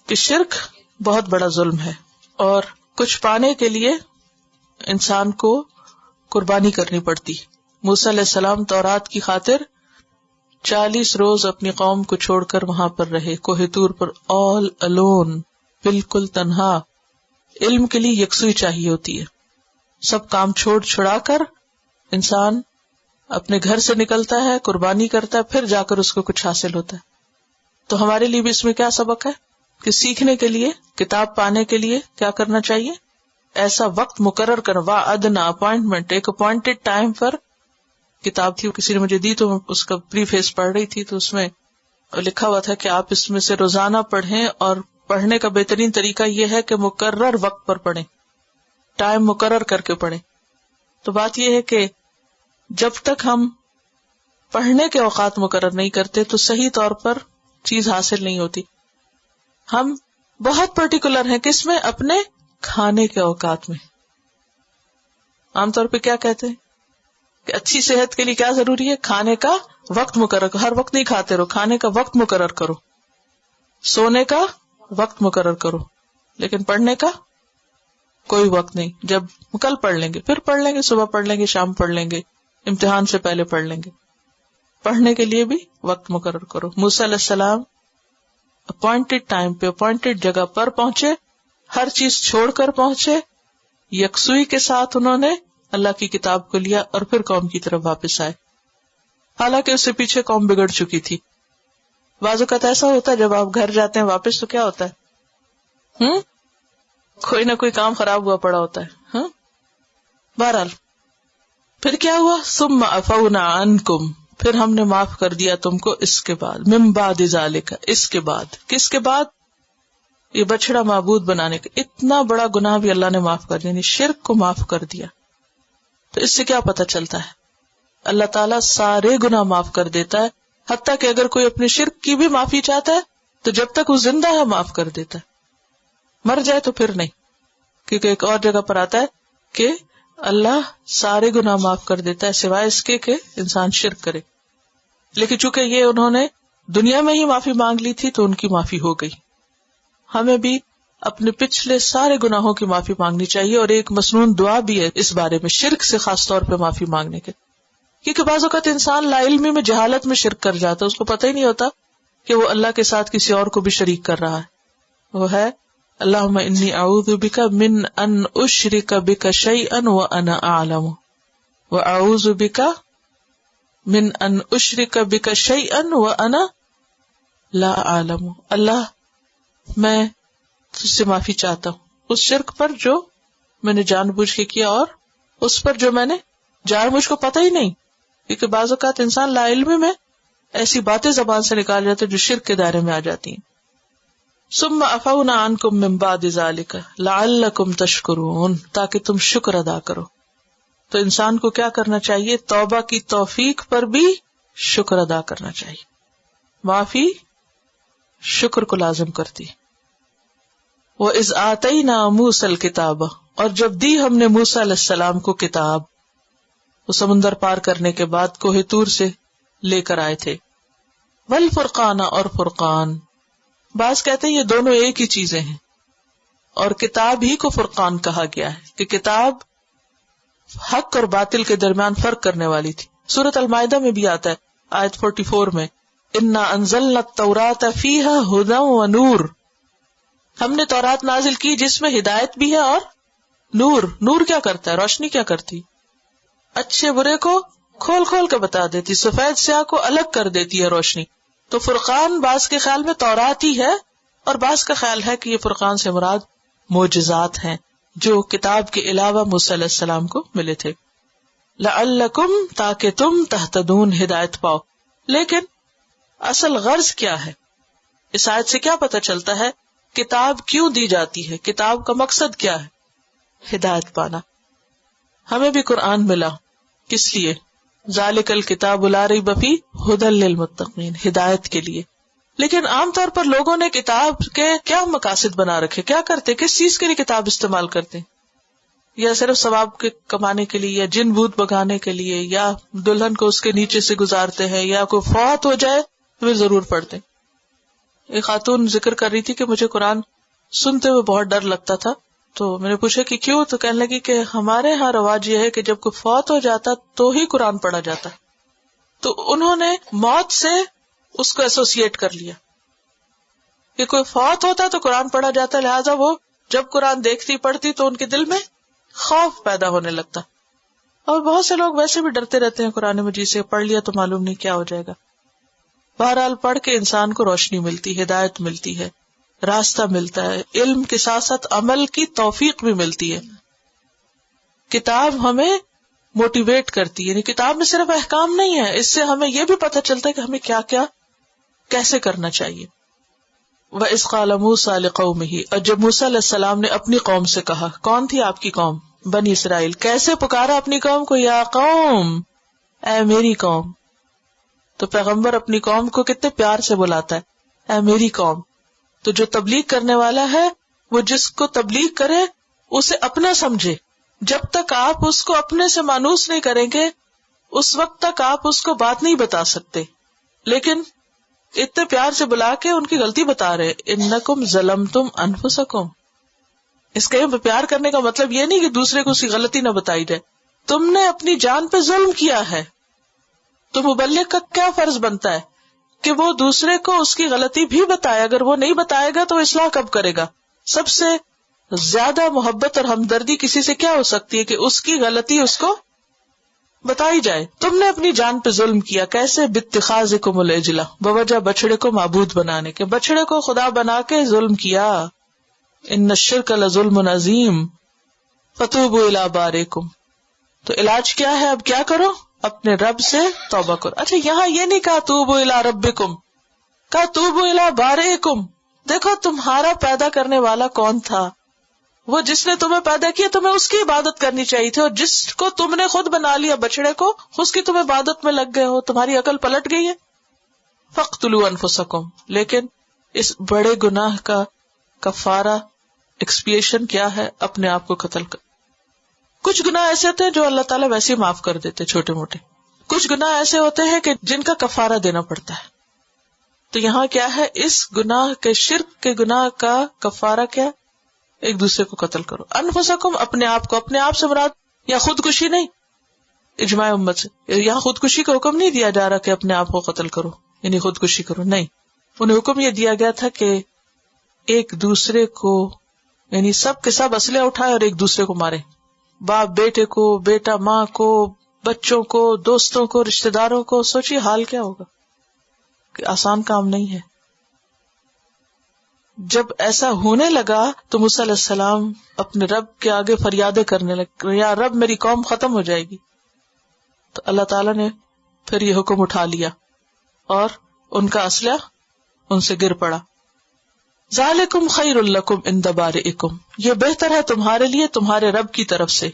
S1: کہ شرک بہت بڑا ظلم ہے، اور کچھ پانے کے لیے انسان کو قربانی کرنی پڑتی. موسیٰ علیہ السلام تورات کی خاطر 40 روز اپنی قوم کو چھوڑ کر وہاں پر رہے، کوہ طور پر، آل الون، بالکل تنہا. علم کے لیے یکسوئی چاہیے ہوتی ہے. سب کام چھوڑ چھڑا کر انسان اپنے گھر سے نکلتا ہے، قربانی کرتا ہے، پھر جا کر اس کو کچھ حاصل ہوتا ہے. تو ہمارے لیے بھی اس میں کیا سبق ہے کہ سیکھنے کے لیے، کتاب پانے کے لیے کیا کرنا چاہیے؟ ایسا وقت مقرر کروا، ادنا اپوائنٹمنٹ، ایک اپوائنٹڈ ٹائم پر. کتاب تھی، کسی نے مجھے دی تو میں اس کا پری فیس پڑھ رہی تھی، تو اس میں لکھا ہوا تھا کہ آپ اس میں سے روزانہ پڑھیں، اور پڑھنے کا بہترین طریقہ یہ ہے کہ مقرر وقت پر پڑھیں، ٹائم مقرر کر کے پڑھیں. تو بات یہ ہے کہ جب تک ہم پڑھنے کے اوقات مقرر نہیں کرتے تو صحیح طور پر چیز حاصل نہیں ہوتی. ہم بہت پرٹیکولر ہیں کس میں؟ اپنے کھانے کے اوقات میں. عام طور پہ کیا کہتے ہیں کہ اچھی صحت کے لیے کیا ضروری ہے؟ کھانے کا وقت مقرر کرو. ہر وقت نہیں کھاتے رہو، کھانے کا وقت مقرر کرو، سونے کا وقت مقرر کرو. لیکن پڑھنے کا کوئی وقت نہیں. جب کل پڑھ لیں گے، پھر پڑھ لیں گے، صبح پڑھ لیں گے، شام پڑھ لیں گے، امتحان سے پہلے پڑھ لیں گے. پڑھنے کے لیے بھی وقت مقرر کرو. موسیٰ علیہ السلام اپوائنٹڈ ٹائم پہ اپوائنٹڈ جگہ پر پہنچے، ہر چیز چھوڑ کر پہنچے، یکسوئی کے ساتھ انہوں نے اللہ کی کتاب کو لیا اور پھر قوم کی طرف واپس آئے. حالانکہ اس سے پیچھے قوم بگڑ چکی تھی. بعض اوقات ایسا ہوتا ہے جب آپ گھر جاتے ہیں واپس تو کیا ہوتا ہے؟ کوئی نہ کوئی کام خراب ہوا پڑا ہوتا ہے. بہرحال پھر کیا ہوا؟ ثم عفونا عنکم، پھر ہم نے معاف کر دیا تم کو اس کے بعد. من بعد ذالک، اس کے بعد. کس کے بعد؟ یہ بچڑا معبود بنانے کا اتنا بڑا گناہ بھی اللہ نے معاف کر دیا، یعنی شرک کو معاف کر دیا. تو اس سے کیا پتہ چلتا ہے؟ اللہ تعالیٰ سارے گناہ معاف کر دیتا ہے، حتیٰ کہ اگر کوئی اپنے شرک کی بھی معافی چاہتا ہے تو جب تک وہ زندہ ہے معاف کر دیتا ہے، مر جائے تو پھر نہیں. کیونکہ ایک اور جگہ پر آتا ہے کہ اللہ سارے گناہ معاف کر دیتا ہے سوائے اس کے کہ انسان شرک کرے. لیکن چونکہ یہ انہوں نے دنیا میں ہی معافی مانگ لی تھی تو ان کی معافی ہو گئی. ہمیں بھی اپنے پچھلے سارے گناہوں کی معافی مانگنی چاہیے، اور ایک مسنون دعا بھی ہے اس بارے میں، شرک سے خاص طور پہ معافی مانگنے کے. کیونکہ بعض اوقات انسان لا علمی میں، جہالت میں شرک کر جاتا ہے، اس کو پتہ ہی نہیں ہوتا کہ وہ اللہ کے ساتھ کسی اور کو بھی شریک کر رہا ہے. وہ ہے اللہم انی اعوذ بک من ان اشرک بک شیئا وانا اعلم واعوذ بک من ان اشرک بک شیئا وانا لا اعلم. اللہ میں تجھ سے معافی چاہتا ہوں اس شرک پر جو میں نے جان بوجھ کے کیا، اور اس پر جو میں نے جان بوجھ کو پتہ ہی نہیں. کیونکہ بعض اوقات انسان لا علمی میں ایسی باتیں زبان سے نکال جاتے جو شرک کے دائرے میں آ جاتی ہیں. ثم عفونا عنکم من بعد ذلک لعلکم تشکرون، تاکہ تم شکر ادا کرو. تو انسان کو کیا کرنا چاہیے؟ توبہ کی توفیق پر بھی شکر ادا کرنا چاہیے. معافی شکر کو لازم کرتی. وَإِذْ آتَيْنَا مُوسَى الْكِتَابَ، اور جب دی ہم نے موسیٰ علیہ السلام کو کتاب، وہ سمندر پار کرنے کے بعد کوہ طور سے لے کر آئے تھے. والفرقان، اور فرقان. بعض کہتے ہیں یہ دونوں ایک ہی چیزیں ہیں، اور کتاب ہی کو فرقان کہا گیا ہے کہ کتاب حق اور باطل کے درمیان فرق کرنے والی تھی. سورۃ المائدہ میں بھی آتا ہے آیت 44 میں، انا انزلنا التوراۃ فیہا ھدی ونور، ہم نے تورات نازل کی جس میں ہدایت بھی ہے اور نور. نور کیا کرتا ہے؟ روشنی کیا کرتی؟ اچھے برے کو کھول کھول کے بتا دیتی، سفید سیاہ کو الگ کر دیتی ہے روشنی. تو فرقان بعض کے خیال میں تورات ہی ہے، اور بعض کا خیال ہے کہ یہ فرقان سے مراد معجزات ہیں جو کتاب کے علاوہ موسیٰ علیہ السلام کو ملے تھے. لعلکم، تاکہ تم تہتدون، ہدایت پاؤ. لیکن اصل غرض کیا ہے؟ اس آیت سے کیا پتہ چلتا ہے؟ کتاب کیوں دی جاتی ہے؟ کتاب کا مقصد کیا ہے؟ ہدایت پانا. ہمیں بھی قرآن ملا کس لیے؟ ذالک الکتاب لا ریب فیہ ھدی للمتقین، ہدایت کے لیے. لیکن عام طور پر لوگوں نے کتاب کے کیا مقاصد بنا رکھے؟ کیا کرتے؟ کس چیز کے لیے کتاب استعمال کرتے؟ یا صرف ثواب کے کمانے کے لیے، یا جن بھوت بگانے کے لیے، یا دلہن کو اس کے نیچے سے گزارتے ہیں، یا کوئی فوت ہو جائے تو پھر ضرور پڑھتے. ایک خاتون ذکر کر رہی تھی کہ مجھے قرآن سنتے ہوئے بہت ڈر لگتا تھا، تو میں نے پوچھا کہ کیوں؟ تو کہنے لگی کہ ہمارے ہاں رواج یہ ہے کہ جب کوئی فوت ہو جاتا تو ہی قرآن پڑھا جاتا. تو انہوں نے موت سے اس کو ایسوسیٹ کر لیا کہ کوئی فوت ہوتا تو قرآن پڑھا جاتا، لہٰذا وہ جب قرآن دیکھتی پڑھتی تو ان کے دل میں خوف پیدا ہونے لگتا. اور بہت سے لوگ ویسے بھی ڈرتے رہتے ہیں قرآن مجید سے، پڑھ لیا تو معلوم نہیں کیا ہو جائے گا. بہرحال پڑھ کے انسان کو روشنی ملتی، ہدایت ملتی ہے، راستہ ملتا ہے، علم کے ساتھ ساتھ عمل کی توفیق بھی ملتی ہے. کتاب ہمیں موٹیویٹ کرتی ہے، یعنی کتاب میں صرف احکام نہیں ہے، اس سے ہمیں یہ بھی پتہ چلتا ہے کہ ہمیں کیا کیا کیسے کرنا چاہیے. وَإِذْ قَالَ مُوسَىٰ لِقَوْمِهِ، اور جب موسیٰ علیہ السلام نے اپنی قوم سے کہا. کون تھی آپ کی قوم؟ بنی اسرائیل. کیسے پکارا اپنی قوم کو؟ یا قوم، اے میری قوم. تو پیغمبر اپنی قوم کو کتنے پیار سے بلاتا ہے، اے میری قوم. تو جو تبلیغ کرنے والا ہے وہ جس کو تبلیغ کرے اسے اپنا سمجھے. جب تک آپ اس کو اپنے سے مانوس نہیں کریں گے اس وقت تک آپ اس کو بات نہیں بتا سکتے. لیکن اتنے پیار سے بلا کے ان کی غلطی بتا رہے، انکم ظلمتم انفسکم. اس کے پیار کرنے کا مطلب یہ نہیں کہ دوسرے کو اس کی غلطی نہ بتائی جائے. تم نے اپنی جان پہ ظلم کیا ہے. تو مبلغ کا کیا فرض بنتا ہے کہ وہ دوسرے کو اس کی غلطی بھی بتائے. اگر وہ نہیں بتائے گا تو وہ اصلاح کب کرے گا؟ سب سے زیادہ محبت اور ہمدردی کسی سے کیا ہو سکتی ہے کہ اس کی غلطی اس کو بتائی جائے. تم نے اپنی جان پہ ظلم کیا. کیسے؟ باتخاذکم العجلہ، بوجہ بچڑے کو معبود بنانے کے، بچڑے کو خدا بنا کے ظلم کیا. ان الشرک لظلم عظیم فتوبوا الی بارئکم. تو علاج کیا ہے؟ اب کیا کرو؟ اپنے رب سے توبہ کرو. اچھا یہاں یہ نہیں کہا توبوا الی ربکم، کہا توبوا الی بارئکم. دیکھو تمہارا پیدا کرنے والا کون تھا؟ وہ جس نے تمہیں پیدا کیا تمہیں اس کی عبادت کرنی چاہیے تھی، اور جس کو تم نے خود بنا لیا بچڑے کو اس کی تم عبادت میں لگ گئے ہو، تمہاری عقل پلٹ گئی ہے. فاقتلوا انفسکم. لیکن اس بڑے گناہ کا کفارہ ایکسپیشن کیا ہے؟ اپنے آپ کو قتل کر. کچھ گناہ ایسے ہوتے ہیں جو اللہ تعالیٰ ویسے ہی معاف کر دیتے چھوٹے موٹے، کچھ گناہ ایسے ہوتے ہیں کہ جن کا کفارہ دینا پڑتا ہے. تو یہاں کیا ہے؟ اس گناہ کے، شرک کے گناہ کا کفارہ کیا؟ ایک دوسرے کو قتل کرو. انفسکم، اپنے آپ کو. اپنے آپ سے مراد یا خودکشی نہیں، اجماع امت سے یہاں خودکشی کا حکم نہیں دیا جا رہا کہ اپنے آپ کو قتل کرو یعنی خودکشی کرو، نہیں. انہیں حکم یہ دیا گیا تھا کہ ایک دوسرے کو، یعنی سب کے سب اسلحہ اٹھائے اور ایک دوسرے کو مارے. باپ بیٹے کو، بیٹا ماں کو، بچوں کو، دوستوں کو، رشتہ داروں کو. سوچیے حال کیا ہوگا. کہ آسان کام نہیں ہے. جب ایسا ہونے لگا تو موسیٰ علیہ السلام اپنے رب کے آگے فریادیں کرنے لگے، یا رب میری قوم ختم ہو جائے گی. تو اللہ تعالیٰ نے پھر یہ حکم اٹھا لیا اور ان کا اسلحہ ان سے گر پڑا. ذالکم خیر لکم عند بارئکم، یہ بہتر ہے تمہارے لیے تمہارے رب کی طرف سے،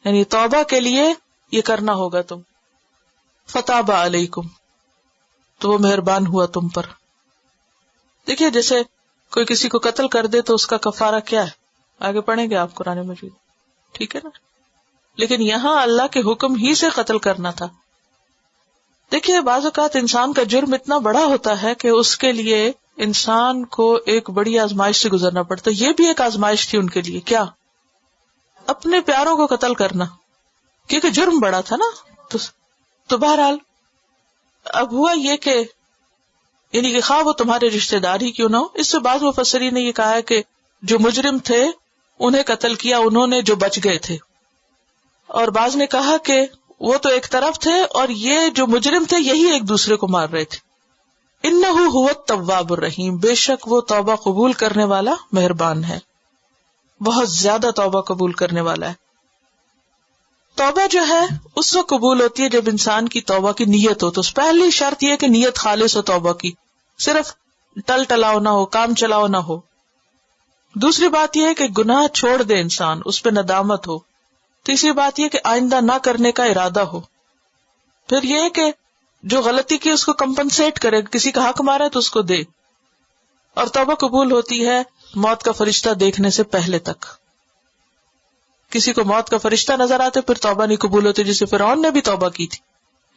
S1: یعنی توبہ کے لیے یہ کرنا ہوگا تم. فتاب علیکم، تو وہ مہربان ہوا تم پر. دیکھیے جیسے کوئی کسی کو قتل کر دے تو اس کا کفارہ کیا ہے، آگے پڑھیں گے آپ قرآن مجید، ٹھیک ہے نا. لیکن یہاں اللہ کے حکم ہی سے قتل کرنا تھا. دیکھیے بعض اوقات انسان کا جرم اتنا بڑا ہوتا ہے کہ اس کے لیے انسان کو ایک بڑی آزمائش سے گزرنا پڑتا ہے. یہ بھی ایک آزمائش تھی ان کے لیے. کیا؟ اپنے پیاروں کو قتل کرنا، کیونکہ جرم بڑا تھا نا. تو بہرحال اب ہوا یہ کہ یعنی کہ خواہ وہ تمہارے رشتہ دار ہی کیوں نہ ہو. اس سے بعض مفسرین نے یہ کہا ہے کہ جو مجرم تھے انہیں قتل کیا انہوں نے جو بچ گئے تھے، اور بعض نے کہا کہ وہ تو ایک طرف تھے اور یہ جو مجرم تھے یہی ایک دوسرے کو مار رہے تھے. انہ هو التواب الرحیم، بے شک وہ توبہ قبول کرنے والا مہربان ہے، بہت زیادہ توبہ قبول کرنے والا ہے. توبہ جو ہے اس وقت قبول ہوتی ہے جب انسان کی توبہ کی نیت ہو. تو پہلی شرط یہ کہ نیت خالص ہو توبہ کی، صرف ٹل ٹلاؤ نہ ہو، کام چلاؤ نہ ہو. دوسری بات یہ ہے کہ گناہ چھوڑ دے انسان، اس پہ ندامت ہو. تیسری بات یہ کہ آئندہ نہ کرنے کا ارادہ ہو. پھر یہ کہ جو غلطی کی اس کو کمپنسیٹ کرے، کسی کا حق مارا ہے تو اس کو دے. اور توبہ قبول ہوتی ہے موت کا فرشتہ دیکھنے سے پہلے تک. کسی کو موت کا فرشتہ نظر آتے پھر توبہ نہیں قبول ہوتی، جسے فرعون نے بھی توبہ کی تھی،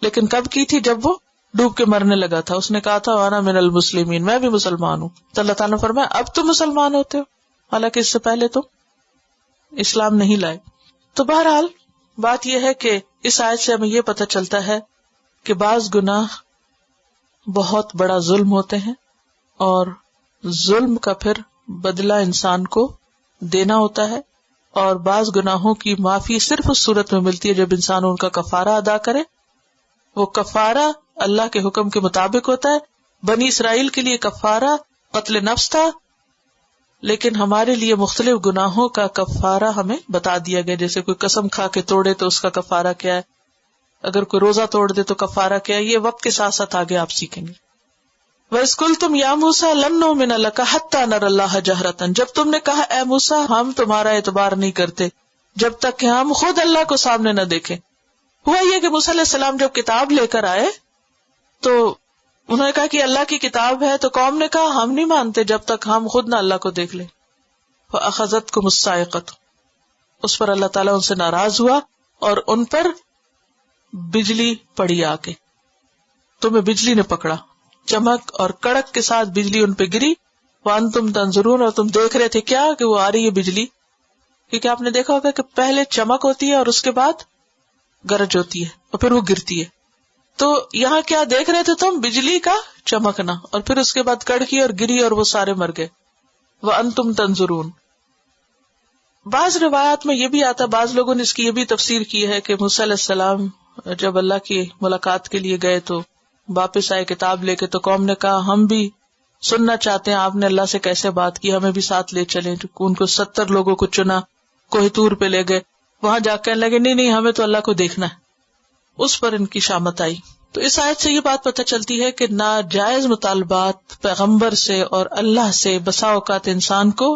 S1: لیکن کب کی تھی؟ جب وہ ڈوب کے مرنے لگا تھا. اس نے کہا تھا وانا من المسلمین، میں بھی مسلمان ہوں. تو اللہ تعالیٰ نے فرمایا اب تم مسلمان ہوتے ہو، حالانکہ اس سے پہلے تم اسلام نہیں لائے. تو بہرحال بات یہ ہے کہ اس آیت سے ہمیں یہ پتہ چلتا ہے کہ بعض گناہ بہت بڑا ظلم ہوتے ہیں، اور ظلم کا پھر بدلہ انسان کو دینا ہوتا ہے، اور بعض گناہوں کی معافی صرف اس صورت میں ملتی ہے جب انسان ان کا کفارہ ادا کرے. وہ کفارہ اللہ کے حکم کے مطابق ہوتا ہے. بنی اسرائیل کے لیے کفارہ قتل نفس تھا، لیکن ہمارے لیے مختلف گناہوں کا کفارہ ہمیں بتا دیا گیا. جیسے کوئی قسم کھا کے توڑے تو اس کا کفارہ کیا ہے، اگر کوئی روزہ توڑ دے تو کفارہ کیا ہے. یہ وقت کے ساتھ ساتھ آگے آپ سیکھیں گے. وَإِذْ قُلْتُمْ يَا مُوسَىٰ لَن نُّؤْمِنَ لَكَ حَتَّىٰ نَرَى اللَّهَ جَهْرَةً، جب تم نے کہا اے موسیٰ ہم تمہارا اعتبار نہیں کرتے جب تک کہ ہم خود اللہ کو سامنے نہ دیکھیں. ہوا یہ کہ موسیٰ علیہ السلام جب کتاب لے کر آئے تو انہوں نے کہا کہ اللہ کی کتاب ہے، تو قوم نے کہا ہم نہیں مانتے جب تک ہم خود نہ اللہ کو دیکھ لیں. فَأَخَذَتْكُمُ الصَّاعِقَةُ، اس پر اللہ تعالیٰ ان سے ناراض ہوا اور ان پر بجلی پڑی آ کے. تمہیں بجلی نے پکڑا، چمک اور کڑک کے ساتھ بجلی ان پہ گری. وَأَنْتُمْ تَنْظُرُونَ، اور تم دیکھ رہے تھے کیا کہ وہ آ رہی ہے بجلی. کیونکہ آپ نے دیکھا ہوگا کہ پہلے چمک ہوتی ہے اور اس کے بعد گرج ہوتی ہے اور پھر وہ گرتی ہے. تو یہاں کیا دیکھ رہے تھے تم؟ بجلی کا چمکنا، اور پھر اس کے بعد کڑکی اور گری اور وہ سارے مر گئے. وَأَنْتُمْ تَنْظُرُونَ. بعض روایات میں یہ بھی آتا، بعض لوگوں نے اس کی یہ بھی تفسیر کی ہے کہ موسیٰ علیہ السلام جب اللہ کی ملاقات کے لیے گئے تو واپس آئے کتاب لے کے، تو قوم نے کہا ہم بھی سننا چاہتے ہیں آپ نے اللہ سے کیسے بات کی، ہمیں بھی ساتھ لے چلیں. ان کو 70 لوگوں کو چنا، کوہ طور پہ لے گئے. وہاں جا کہنے لگے نہیں ہمیں تو اللہ کو دیکھنا ہے. اس پر ان کی شامت آئی. تو اس آیت سے یہ بات پتہ چلتی ہے کہ ناجائز مطالبات پیغمبر سے اور اللہ سے بسا اوقات انسان کو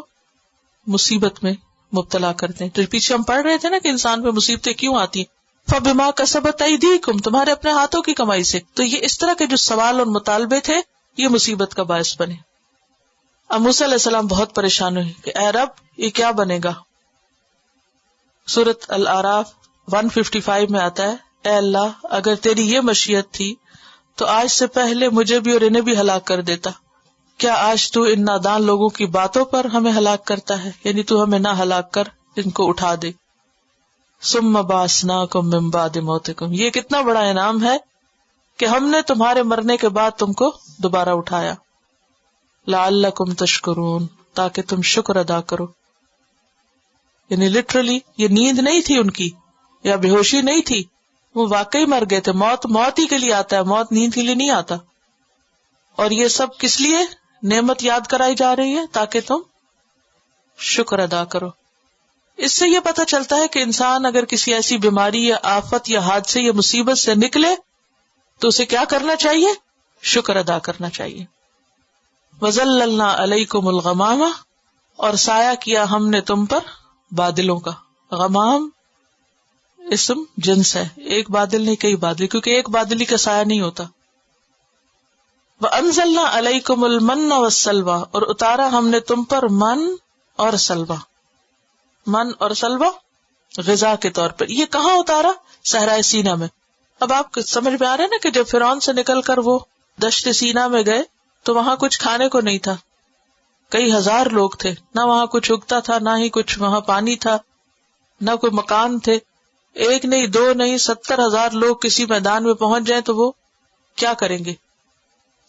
S1: مصیبت میں مبتلا کرتے ہیں. تو پیچھے ہم پڑھ رہے تھے نا کہ انسان پہ مصیبتیں کیوں آتی ہیں. فَبِمَا كَسَبَتْ أَيْدِيكُمْ، تمہارے اپنے ہاتھوں کی کمائی سے. تو یہ اس طرح کے جو سوال اور مطالبے تھے یہ مصیبت کا باعث بنے. اب موسیٰ علیہ السلام بہت پریشان ہوئے کہ اے رب یہ کیا بنے گا. سورۃ الاعراف 155 میں آتا ہے اے اللہ اگر تیری یہ مشیت تھی تو آج سے پہلے مجھے بھی اور انہیں بھی ہلاک کر دیتا. کیا آج تو ان نادان لوگوں کی باتوں پر ہمیں ہلاک کرتا ہے؟ یعنی تو ہمیں نہ ہلاک کر ان کو اٹھا دے. ثم بعثناکم من بعد موتکم، یہ کتنا بڑا انعام ہے کہ ہم نے تمہارے مرنے کے بعد تم کو دوبارہ اٹھایا. لعلکم تشکرون، تاکہ تم شکر ادا کرو. یعنی لٹرلی یہ نیند نہیں تھی ان کی یا بے ہوشی نہیں تھی، وہ واقعی مر گئے تھے. موت ہی کے لیے آتا ہے، موت نیند کے لیے نہیں آتا. اور یہ سب کس لیے نعمت یاد کرائی جا رہی ہے؟ تاکہ تم شکر ادا کرو. اس سے یہ پتہ چلتا ہے کہ انسان اگر کسی ایسی بیماری یا آفت یا حادثے یا مصیبت سے نکلے تو اسے کیا کرنا چاہیے؟ شکر ادا کرنا چاہیے. وَظَلَّلْنَا عَلَيْكُمُ الْغَمَامَ، اور سایہ کیا ہم نے تم پر بادلوں کا. غمام اسم جنس ہے، ایک بادل نہیں کئی بادل، کیونکہ ایک بادلی کا سایہ نہیں ہوتا. وَأَنزَلْنَا عَلَيْكُمُ الْمَنَّ وَالسَّلْوَىٰ، اور اتارا ہم نے تم پر من اور سلوہ. من اور سلوہ غذا کے طور پر. یہ کہاں اتارا؟ صحرائے سینا میں. اب آپ کو سمجھ میں آ رہا ہے نا کہ جب فرعون سے نکل کر وہ دشت سینا میں گئے تو وہاں کچھ کھانے کو نہیں تھا. کئی ہزار لوگ تھے، نہ وہاں کچھ اگتا تھا، نہ ہی کچھ وہاں پانی تھا، نہ کوئی مکان تھے. ایک نہیں دو نہیں 70,000 لوگ کسی میدان میں پہنچ جائیں تو وہ کیا کریں گے؟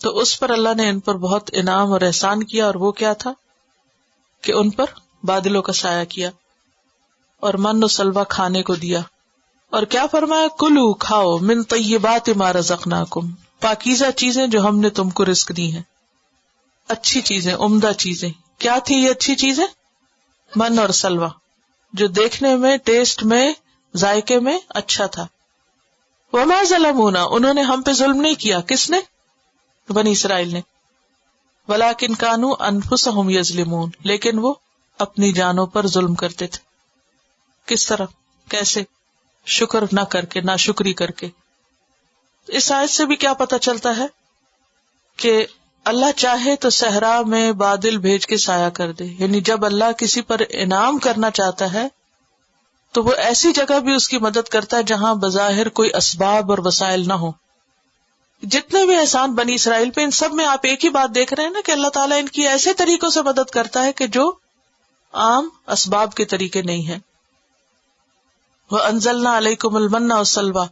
S1: تو اس پر اللہ نے ان پر بہت انعام اور احسان کیا. اور وہ کیا تھا کہ ان پر بادلوں کا سایہ کیا اور من و سلوہ کھانے کو دیا. اور کیا فرمایا؟ کلو کھاؤ من طیبات ما رزقناکم، پاکیزہ چیزیں جو ہم نے تم کو رزق دی ہیں، اچھی چیزیں، عمدہ چیزیں. کیا تھی یہ اچھی چیزیں؟ من اور سلوہ، جو دیکھنے میں، ٹیسٹ میں، ذائقے میں اچھا تھا. وما ظلمونا، انہوں نے ہم پہ ظلم نہیں کیا. کس نے؟ بنی اسرائیل نے. ولکن کانوا انفسہم یظلمون، لیکن وہ اپنی جانوں پر ظلم کرتے تھے. کس طرح؟ کیسے؟ شکر نہ کر کے، ناشکری کر کے. اس آیت سے بھی کیا پتہ چلتا ہے کہ اللہ چاہے تو صحرا میں بادل بھیج کے سایہ کر دے. یعنی جب اللہ کسی پر انعام کرنا چاہتا ہے تو وہ ایسی جگہ بھی اس کی مدد کرتا ہے جہاں بظاہر کوئی اسباب اور وسائل نہ ہو. جتنے بھی احسان بنی اسرائیل پہ، ان سب میں آپ ایک ہی بات دیکھ رہے ہیں نا کہ اللہ تعالیٰ ان کی ایسے طریقوں سے مدد کرتا ہے کہ جو عام اسباب کے طریقے نہیں ہیں. وَأَنزَلْنَا عَلَيْكُمُ الْمَنَّ وَالسَّلْوَىٰ،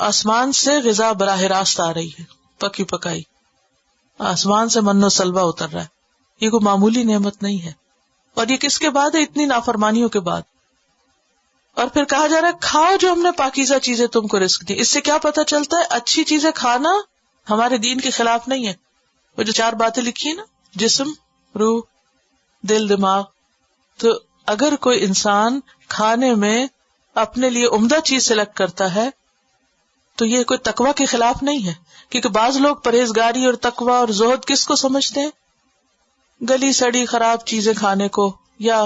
S1: آسمان سے غذا براہ راست آ رہی ہے، پکی پکائی. آسمان سے من و سلوہ اتر رہا ہے. یہ کوئی معمولی نعمت نہیں ہے. اور یہ کس کے بعد ہے؟ اتنی نافرمانیوں کے بعد. اور پھر کہا جا رہا ہے کھاؤ جو ہم نے پاکیزہ چیزیں تم کو رزق دی. اس سے کیا پتہ چلتا ہے؟ اچھی چیزیں کھانا ہمارے دین کے خلاف نہیں ہے. وہ جو 4 باتیں لکھی ہیں نا، جسم، روح، دل، دماغ. تو اگر کوئی انسان کھانے میں اپنے لیے عمدہ چیز سلیکٹ کرتا ہے تو یہ کوئی تقوی کے خلاف نہیں ہے. کیونکہ بعض لوگ پرہیزگاری اور تقوی اور زہد کس کو سمجھتے ہیں؟ گلی سڑی خراب چیزیں کھانے کو، یا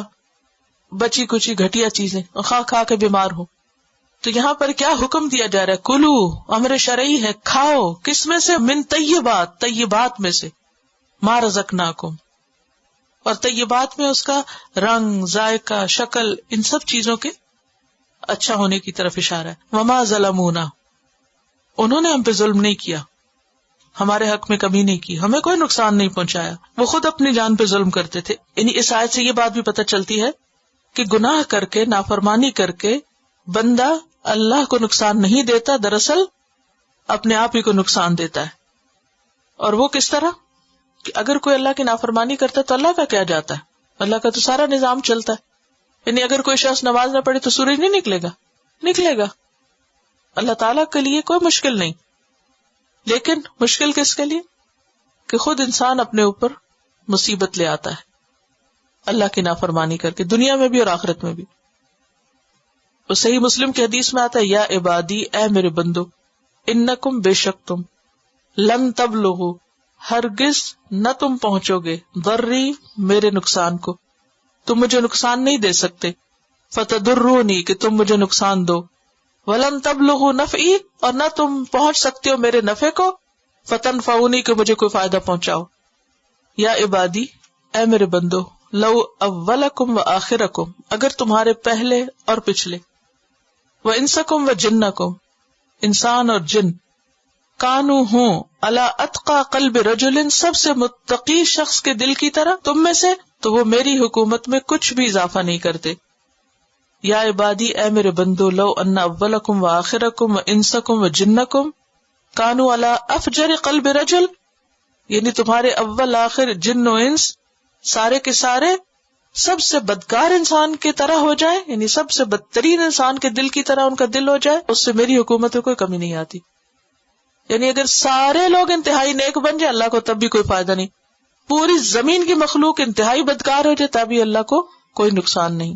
S1: بچی کچی گھٹیا چیزیں کھا کھا کے بیمار ہو. تو یہاں پر کیا حکم دیا جا رہا ہے؟ کلو، امر شرعی ہے، کھاؤ. کس میں سے؟ من طیبات، طیبات میں سے. ما رزقناکم. اور طیبات میں اس کا رنگ، ذائقہ، شکل، ان سب چیزوں کے اچھا ہونے کی طرف اشارہ ہے. وما ظلمونا، انہوں نے ہم پہ ظلم نہیں کیا، ہمارے حق میں کمی نہیں کی، ہمیں کوئی نقصان نہیں پہنچایا. وہ خود اپنی جان پہ ظلم کرتے تھے. یعنی اس آیت سے یہ بات بھی پتہ چلتی ہے کہ گناہ کر کے، نافرمانی کر کے بندہ اللہ کو نقصان نہیں دیتا، دراصل اپنے آپ ہی کو نقصان دیتا ہے. اور وہ کس طرح کہ اگر کوئی اللہ کی نافرمانی کرتا ہے تو اللہ کا کیا جاتا ہے؟ اللہ کا تو سارا نظام چلتا ہے. یعنی اگر کوئی شخص نماز نہ پڑھے تو سورج نہیں نکلے گا؟ نکلے گا. اللہ تعالیٰ کے لیے کوئی مشکل نہیں. لیکن مشکل کس کے لیے؟ کہ خود انسان اپنے اوپر مصیبت لے آتا ہے اللہ کی نافرمانی کر کے، دنیا میں بھی اور آخرت میں بھی. وہ صحیح مسلم کی حدیث میں آتا ہے، یا عبادی، اے میرے بندو، انکم، بے شک تم، لن تبلغوا، ہرگز نہ تم پہنچو گے، ضری، میرے نقصان کو، تم مجھے نقصان نہیں دے سکتے، فتضرونی، کہ تم مجھے نقصان دو، ولن تبلغوا نفعی، اور نہ تم پہنچ سکتے ہو میرے نفع کو، فتنفعونی، کہ مجھے کوئی فائدہ پہنچاؤ. یا عبادی، اے میرے بندو، لو اولکم و آخرکم، اگر تمہارے پہلے اور پچھلے، و انسکم و جنکم، انسان اور جن، کانو ہوں، علی اتقى قلب رجل، سب سے متقی شخص کے دل کی طرح تم میں سے، تو وہ میری حکومت میں کچھ بھی اضافہ نہیں کرتے. یا عبادی، اے میرے بندو، لو ان اولکم و آخرکم و انسکم و جنکم کانو علی افجر قلب رجل، یعنی تمہارے اول آخر جن و انس سارے کے سارے سب سے بدکار انسان کی طرح ہو جائے، یعنی سب سے بدترین انسان کے دل کی طرح ان کا دل ہو جائے، اس سے میری حکومت میں کوئی کمی نہیں آتی. یعنی اگر سارے لوگ انتہائی نیک بن جائے اللہ کو تب بھی کوئی فائدہ نہیں، پوری زمین کی مخلوق انتہائی بدکار ہو جائے تب بھی اللہ کو کوئی نقصان نہیں.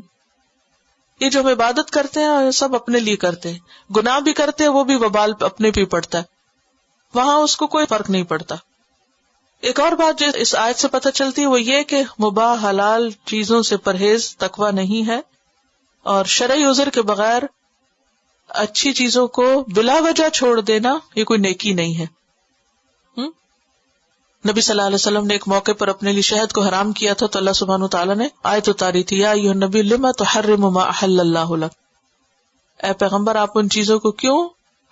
S1: یہ جو ہم عبادت کرتے ہیں سب اپنے لیے کرتے ہیں، گناہ بھی کرتے ہیں وہ بھی وبال اپنے پہ پڑتا ہے، وہاں اس کو کوئی فرق نہیں پڑتا. ایک اور بات جو اس آیت سے پتہ چلتی ہے وہ یہ کہ مباح حلال چیزوں سے پرہیز تقویٰ نہیں ہے، اور شرعی عذر کے بغیر اچھی چیزوں کو بلا وجہ چھوڑ دینا یہ کوئی نیکی نہیں ہے. نبی صلی اللہ علیہ وسلم نے ایک موقع پر اپنے لیے شہد کو حرام کیا تھا تو اللہ سبحانہ وتعالیٰ نے آیت اتاری تھی، یا ایھا النبی لما تحرم ما احل اللہ لک، اے پیغمبر آپ ان چیزوں کو کیوں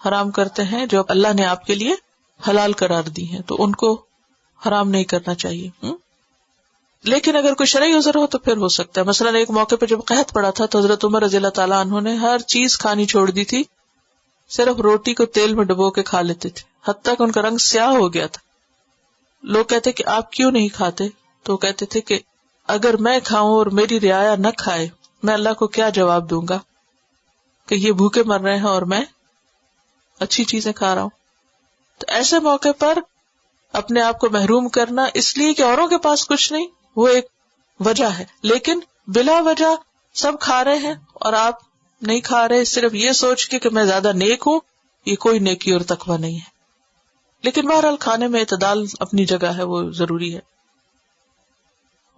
S1: حرام کرتے ہیں جو اللہ نے آپ کے لیے حلال قرار دی ہیں، تو ان کو حرام نہیں کرنا چاہیے. لیکن اگر کوئی شرعی عذر ہو تو پھر ہو سکتا ہے. مثلا ایک موقع پہ جب قحط پڑا تھا تو حضرت عمر رضی اللہ تعالیٰ عنہ نے ہر چیز کھانی چھوڑ دی تھی، صرف روٹی کو تیل میں ڈبو کے کھا لیتے تھے، حتیٰ کہ ان کا رنگ سیاہ ہو گیا تھا. لوگ کہتے کہ آپ کیوں نہیں کھاتے؟ تو کہتے تھے کہ اگر میں کھاؤں اور میری رعایا نہ کھائے میں اللہ کو کیا جواب دوں گا کہ یہ بھوکے مر رہے ہیں اور میں اچھی چیزیں کھا رہا ہوں. تو ایسے موقع پر اپنے آپ کو محروم کرنا اس لیے کہ اوروں کے پاس کچھ نہیں، وہ ایک وجہ ہے، لیکن بلا وجہ سب کھا رہے ہیں اور آپ نہیں کھا رہے صرف یہ سوچ کے کہ میں زیادہ نیک ہوں، یہ کوئی نیکی اور تقویٰ نہیں ہے. لیکن بہرحال کھانے میں اعتدال اپنی جگہ ہے، وہ ضروری ہے.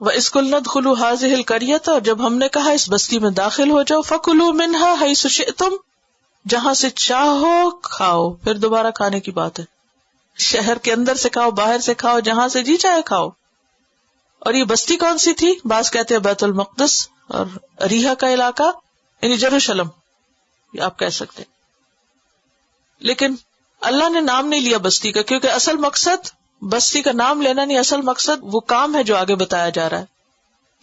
S1: وَإِذْ قُلْنَا ادْخُلُوا هَٰذِهِ الْقَرْيَةَ، اور جب ہم نے کہا اس بستی میں داخل ہو جاؤ، فَكُلُوا مِنْهَا حَيْثُ شِئْتُمْ، جہاں سے چاہو کھاؤ. پھر دوبارہ کھانے کی بات ہے، شہر کے اندر سے کھاؤ، باہر سے کھاؤ، جہاں سے جی چاہے کھاؤ. اور یہ بستی کون سی تھی؟ بعض کہتے ہیں بیت المقدس اور اریحہ کا علاقہ، یعنی یروشلم یہ آپ کہہ سکتے ہیں. لیکن اللہ نے نام نہیں لیا بستی کا، کیونکہ اصل مقصد بستی کا نام لینا نہیں، اصل مقصد وہ کام ہے جو آگے بتایا جا رہا ہے.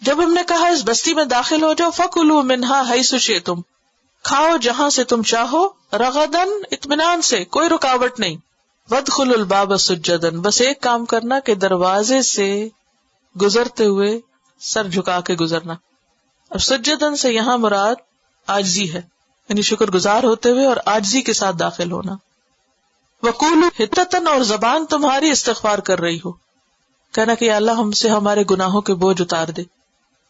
S1: جب ہم نے کہا اس بستی میں داخل ہو جاؤ، فَكُلُوا مِنْهَا حَيْثُ شِئْتُمْ، کھاؤ جہاں سے تم چاہو، رغدن اطمینان سے، کوئی رکاوٹ نہیں. وَادْخُلُوا الْبَابَ سُجَّدًا، بس ایک کام کرنا کہ دروازے سے گزرتے ہوئے سر جھکا کے گزرنا. اب سجدن سے یہاں مراد عاجزی ہے، یعنی شکر گزار ہوتے ہوئے اور عاجزی کے ساتھ داخل ہونا. وَقُولُوا حِطَّةً، اور زبان تمہاری استغفار کر رہی ہو، کہنا کہ یا اللہ ہم سے ہمارے گناہوں کے بوجھ اتار دے.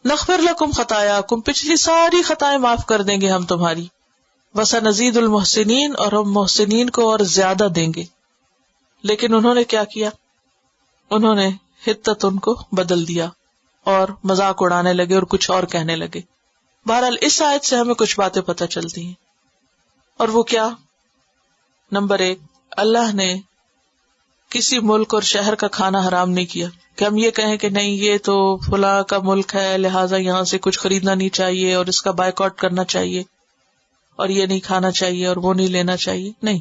S1: نغفر لکم خطایاکم، پچھلی ساری خطائیں معاف کر دیں گے ہم تمہاری. وسنزید المحسنین، اور ہم محسنین کو اور زیادہ دیں گے. لیکن انہوں نے کیا کیا؟ انہوں نے حطتن کو بدل دیا اور مذاق اڑانے لگے اور کچھ اور کہنے لگے. بہرحال اس آیت سے ہمیں کچھ باتیں پتہ چلتی ہیں، اور وہ کیا؟ نمبر 1، اللہ نے کسی ملک اور شہر کا کھانا حرام نہیں کیا کہ ہم یہ کہیں کہ نہیں یہ تو فلاں کا ملک ہے لہٰذا یہاں سے کچھ خریدنا نہیں چاہیے اور اس کا بائیکاٹ کرنا چاہیے اور یہ نہیں کھانا چاہیے اور وہ نہیں لینا چاہیے. نہیں،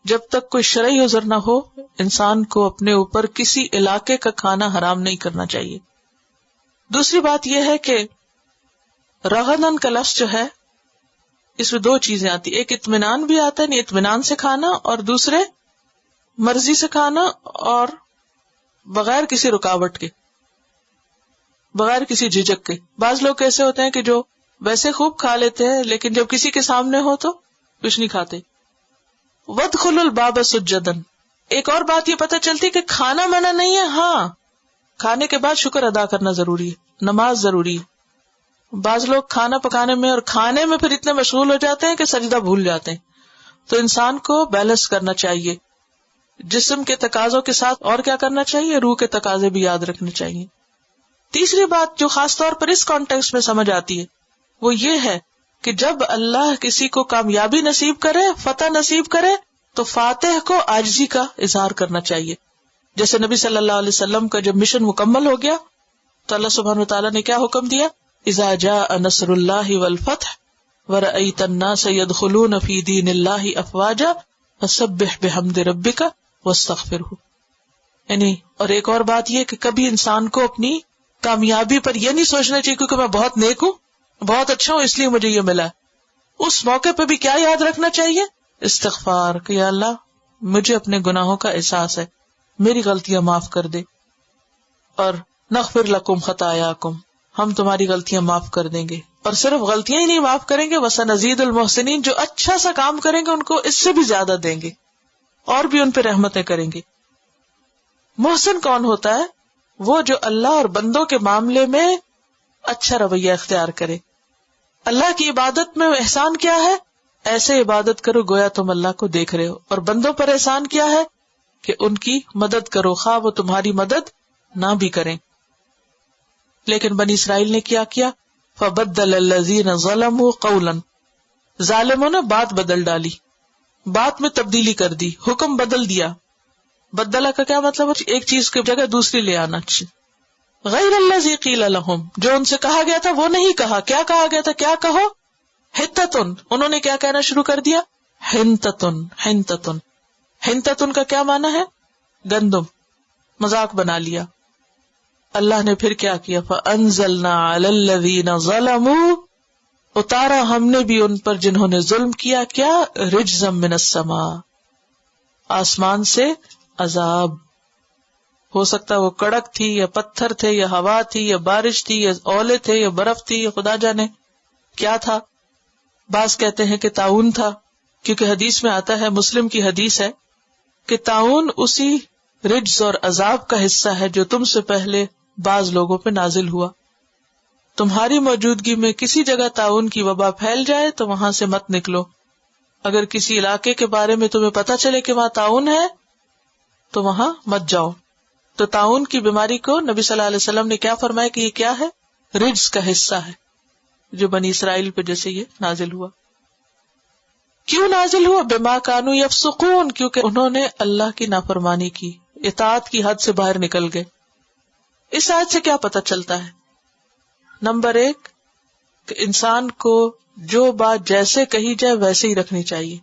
S1: جب تک کوئی شرعی عذر نہ ہو انسان کو اپنے اوپر کسی علاقے کا کھانا حرام نہیں کرنا چاہیے. دوسری بات یہ ہے کہ رغدن کا لفظ جو ہے اس میں 2 چیزیں آتی، ایک اطمینان بھی آتا ہے، نہیں اطمینان سے کھانا، اور دوسرے مرضی سے کھانا اور بغیر کسی رکاوٹ کے، بغیر کسی جھجک کے. بعض لوگ ایسے ہوتے ہیں کہ جو ویسے خوب کھا لیتے ہیں لیکن جب کسی کے سامنے ہو تو کچھ نہیں کھاتے. وَادْخُلُوا الْبَابَ سُجَّدًا، ایک اور بات یہ پتہ چلتی کہ کھانا منع نہیں ہے، ہاں کھانے کے بعد شکر ادا کرنا ضروری ہے، نماز ضروری ہے. بعض لوگ کھانا پکانے میں اور کھانے میں پھر اتنے مشغول ہو جاتے ہیں کہ سجدہ بھول جاتے ہیں. تو انسان کو بیلنس کرنا چاہیے، جسم کے تقاضوں کے ساتھ اور کیا کرنا چاہیے، روح کے تقاضے بھی یاد رکھنے چاہیے. تیسری بات جو خاص طور پر اس کانٹیکسٹ میں سمجھ آتی ہے وہ یہ ہے کہ جب اللہ کسی کو کامیابی نصیب کرے، فتح نصیب کرے، تو فاتح کو عاجزی کا اظہار کرنا چاہیے. جیسے نبی صلی اللہ علیہ وسلم کا جب مشن مکمل ہو گیا تو اللہ سبحانہ وتعالیٰ نے کیا حکم دیا، اذا جاء نصر اللہ والفتح ورأیت الناس يدخلون فی دین اللہ افواجا فسبح بحمد ربک واستغفرہ. یعنی اور ایک اور بات یہ کہ کبھی انسان کو اپنی کامیابی پر یہ نہیں سوچنا چاہیے کیونکہ میں بہت نیک ہوں، بہت اچھا ہوں اس لیے مجھے یہ ملا. اس موقع پہ بھی کیا یاد رکھنا چاہیے، استغفار، کہ یا اللہ مجھے اپنے گناہوں کا احساس ہے، میری غلطیاں معاف کر دے. اور نغفر لکم خطایاکم، ہم تمہاری غلطیاں معاف کر دیں گے. اور صرف غلطیاں ہی نہیں معاف کریں گے، وسنزید المحسنین، جو اچھا سا کام کریں گے ان کو اس سے بھی زیادہ دیں گے اور بھی ان پہ رحمتیں کریں گے. محسن کون ہوتا ہے؟ وہ جو اللہ اور بندوں کے معاملے میں اچھا رویہ اختیار کرے. اللہ کی عبادت میں احسان کیا ہے؟ ایسے عبادت کرو گویا تم اللہ کو دیکھ رہے ہو. اور بندوں پر احسان کیا ہے؟ کہ ان کی مدد کرو خواہ وہ تمہاری مدد نہ بھی کریں. لیکن بنی اسرائیل نے کیا کیا؟ فَبَدَّلَ الَّذِينَ ظَلَمُوا قَوْلًا، ظالموں نے بات بدل ڈالی، بات میں تبدیلی کر دی، حکم بدل دیا. بدلہ کا کیا مطلب ہے؟ ایک چیز کی جگہ دوسری لے آنا. غیر الذی قیل لہم، جو ان سے کہا گیا تھا وہ نہیں کہا. کیا کہا گیا تھا؟ کیا کہو؟ حتتن، انہوں نے کیا کہنا شروع کر دیا؟ حنتتن. حنتتن، حنتتن کا کیا معنی ہے؟ گندم. مذاق بنا لیا. اللہ نے پھر کیا کیا؟ فَأَنزَلْنَا عَلَى الَّذِينَ ظَلَمُوا، اتارا ہم نے بھی ان پر جنہوں نے ظلم کیا. کیا؟ رجزا من السماء، آسمان سے عذاب. ہو سکتا ہے وہ کڑک تھی یا پتھر تھے یا ہوا تھی یا بارش تھی یا اولے تھے یا برف تھی یا خدا جانے کیا تھا. بعض کہتے ہیں کہ طاعون تھا، کیونکہ حدیث میں آتا ہے، مسلم کی حدیث ہے کہ طاعون اسی رجز اور عذاب کا حصہ ہے جو تم سے پہلے بعض لوگوں پہ نازل ہوا. تمہاری موجودگی میں کسی جگہ طاعون کی وبا پھیل جائے تو وہاں سے مت نکلو. اگر کسی علاقے کے بارے میں تمہیں پتا چلے کہ وہاں طاعون ہے تو وہاں مت جاؤ. تو طاعون کی بیماری کو نبی صلی اللہ علیہ وسلم نے کیا فرمایا کہ یہ کیا ہے؟ رجز کا حصہ ہے جو بنی اسرائیل پہ جیسے یہ نازل ہوا. کیوں نازل ہوا؟ بما کانوا یفسقون، کیونکہ انہوں نے اللہ کی نافرمانی کی، اطاعت کی حد سے باہر نکل گئے. اس آیت سے کیا پتہ چلتا ہے؟ نمبر 1 کہ انسان کو جو بات جیسے کہی جائے ویسے ہی رکھنی چاہیے.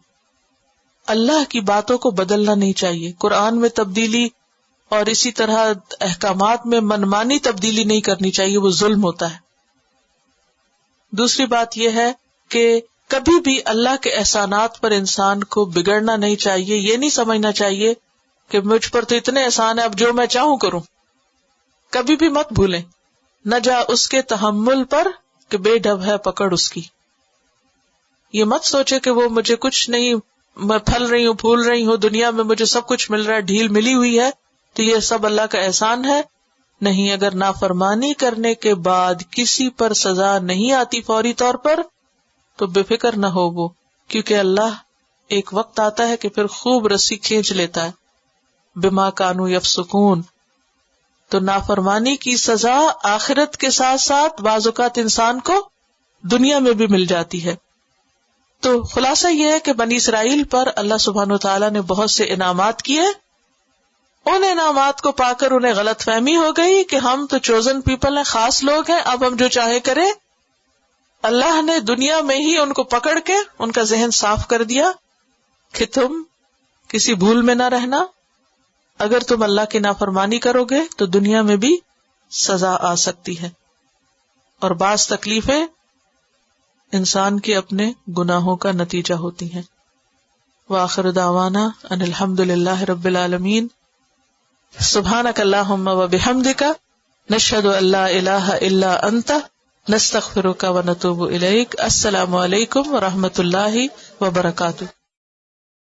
S1: اللہ کی باتوں کو بدلنا نہیں چاہیے. قرآن میں تبدیلی اور اسی طرح احکامات میں منمانی تبدیلی نہیں کرنی چاہیے، وہ ظلم ہوتا ہے. دوسری بات یہ ہے کہ کبھی بھی اللہ کے احسانات پر انسان کو بگڑنا نہیں چاہیے. یہ نہیں سمجھنا چاہیے کہ مجھ پر تو اتنے احسان ہیں، اب جو میں چاہوں کروں. کبھی بھی مت بھولیں، نہ جا اس کے تحمل پر کہ بے ڈب ہے پکڑ اس کی. یہ مت سوچے کہ وہ مجھے کچھ نہیں، میں پھل رہی ہوں پھول رہی ہوں، دنیا میں مجھے سب کچھ مل رہا ہے، ڈھیل ملی ہوئی ہے تو یہ سب اللہ کا احسان ہے. نہیں، اگر نافرمانی کرنے کے بعد کسی پر سزا نہیں آتی فوری طور پر تو بے فکر نہ ہو وہ، کیونکہ اللہ ایک وقت آتا ہے کہ پھر خوب رسی کھینچ لیتا ہے. بما کانوا یفسقون. تو نافرمانی کی سزا آخرت کے ساتھ ساتھ بعض اوقات انسان کو دنیا میں بھی مل جاتی ہے. تو خلاصہ یہ ہے کہ بنی اسرائیل پر اللہ سبحانہ وتعالیٰ نے بہت سے انعامات کیے. ان انعامات کو پا کر انہیں غلط فہمی ہو گئی کہ ہم تو چوزن پیپل ہیں، خاص لوگ ہیں، اب ہم جو چاہے کریں. اللہ نے دنیا میں ہی ان کو پکڑ کے ان کا ذہن صاف کر دیا کہ تم کسی بھول میں نہ رہنا. اگر تم اللہ کی نافرمانی کرو گے تو دنیا میں بھی سزا آ سکتی ہے، اور بعض تکلیفیں انسان کے اپنے گناہوں کا نتیجہ ہوتی ہیں. وآخر دعوانا ان الحمد للہ رب العالمین. سبحانک اللہم وبحمدک نشہد ان لا الہ الا انت نستغفرک ونتوب الیک. السلام علیکم ورحمۃ اللہ وبرکاتہ.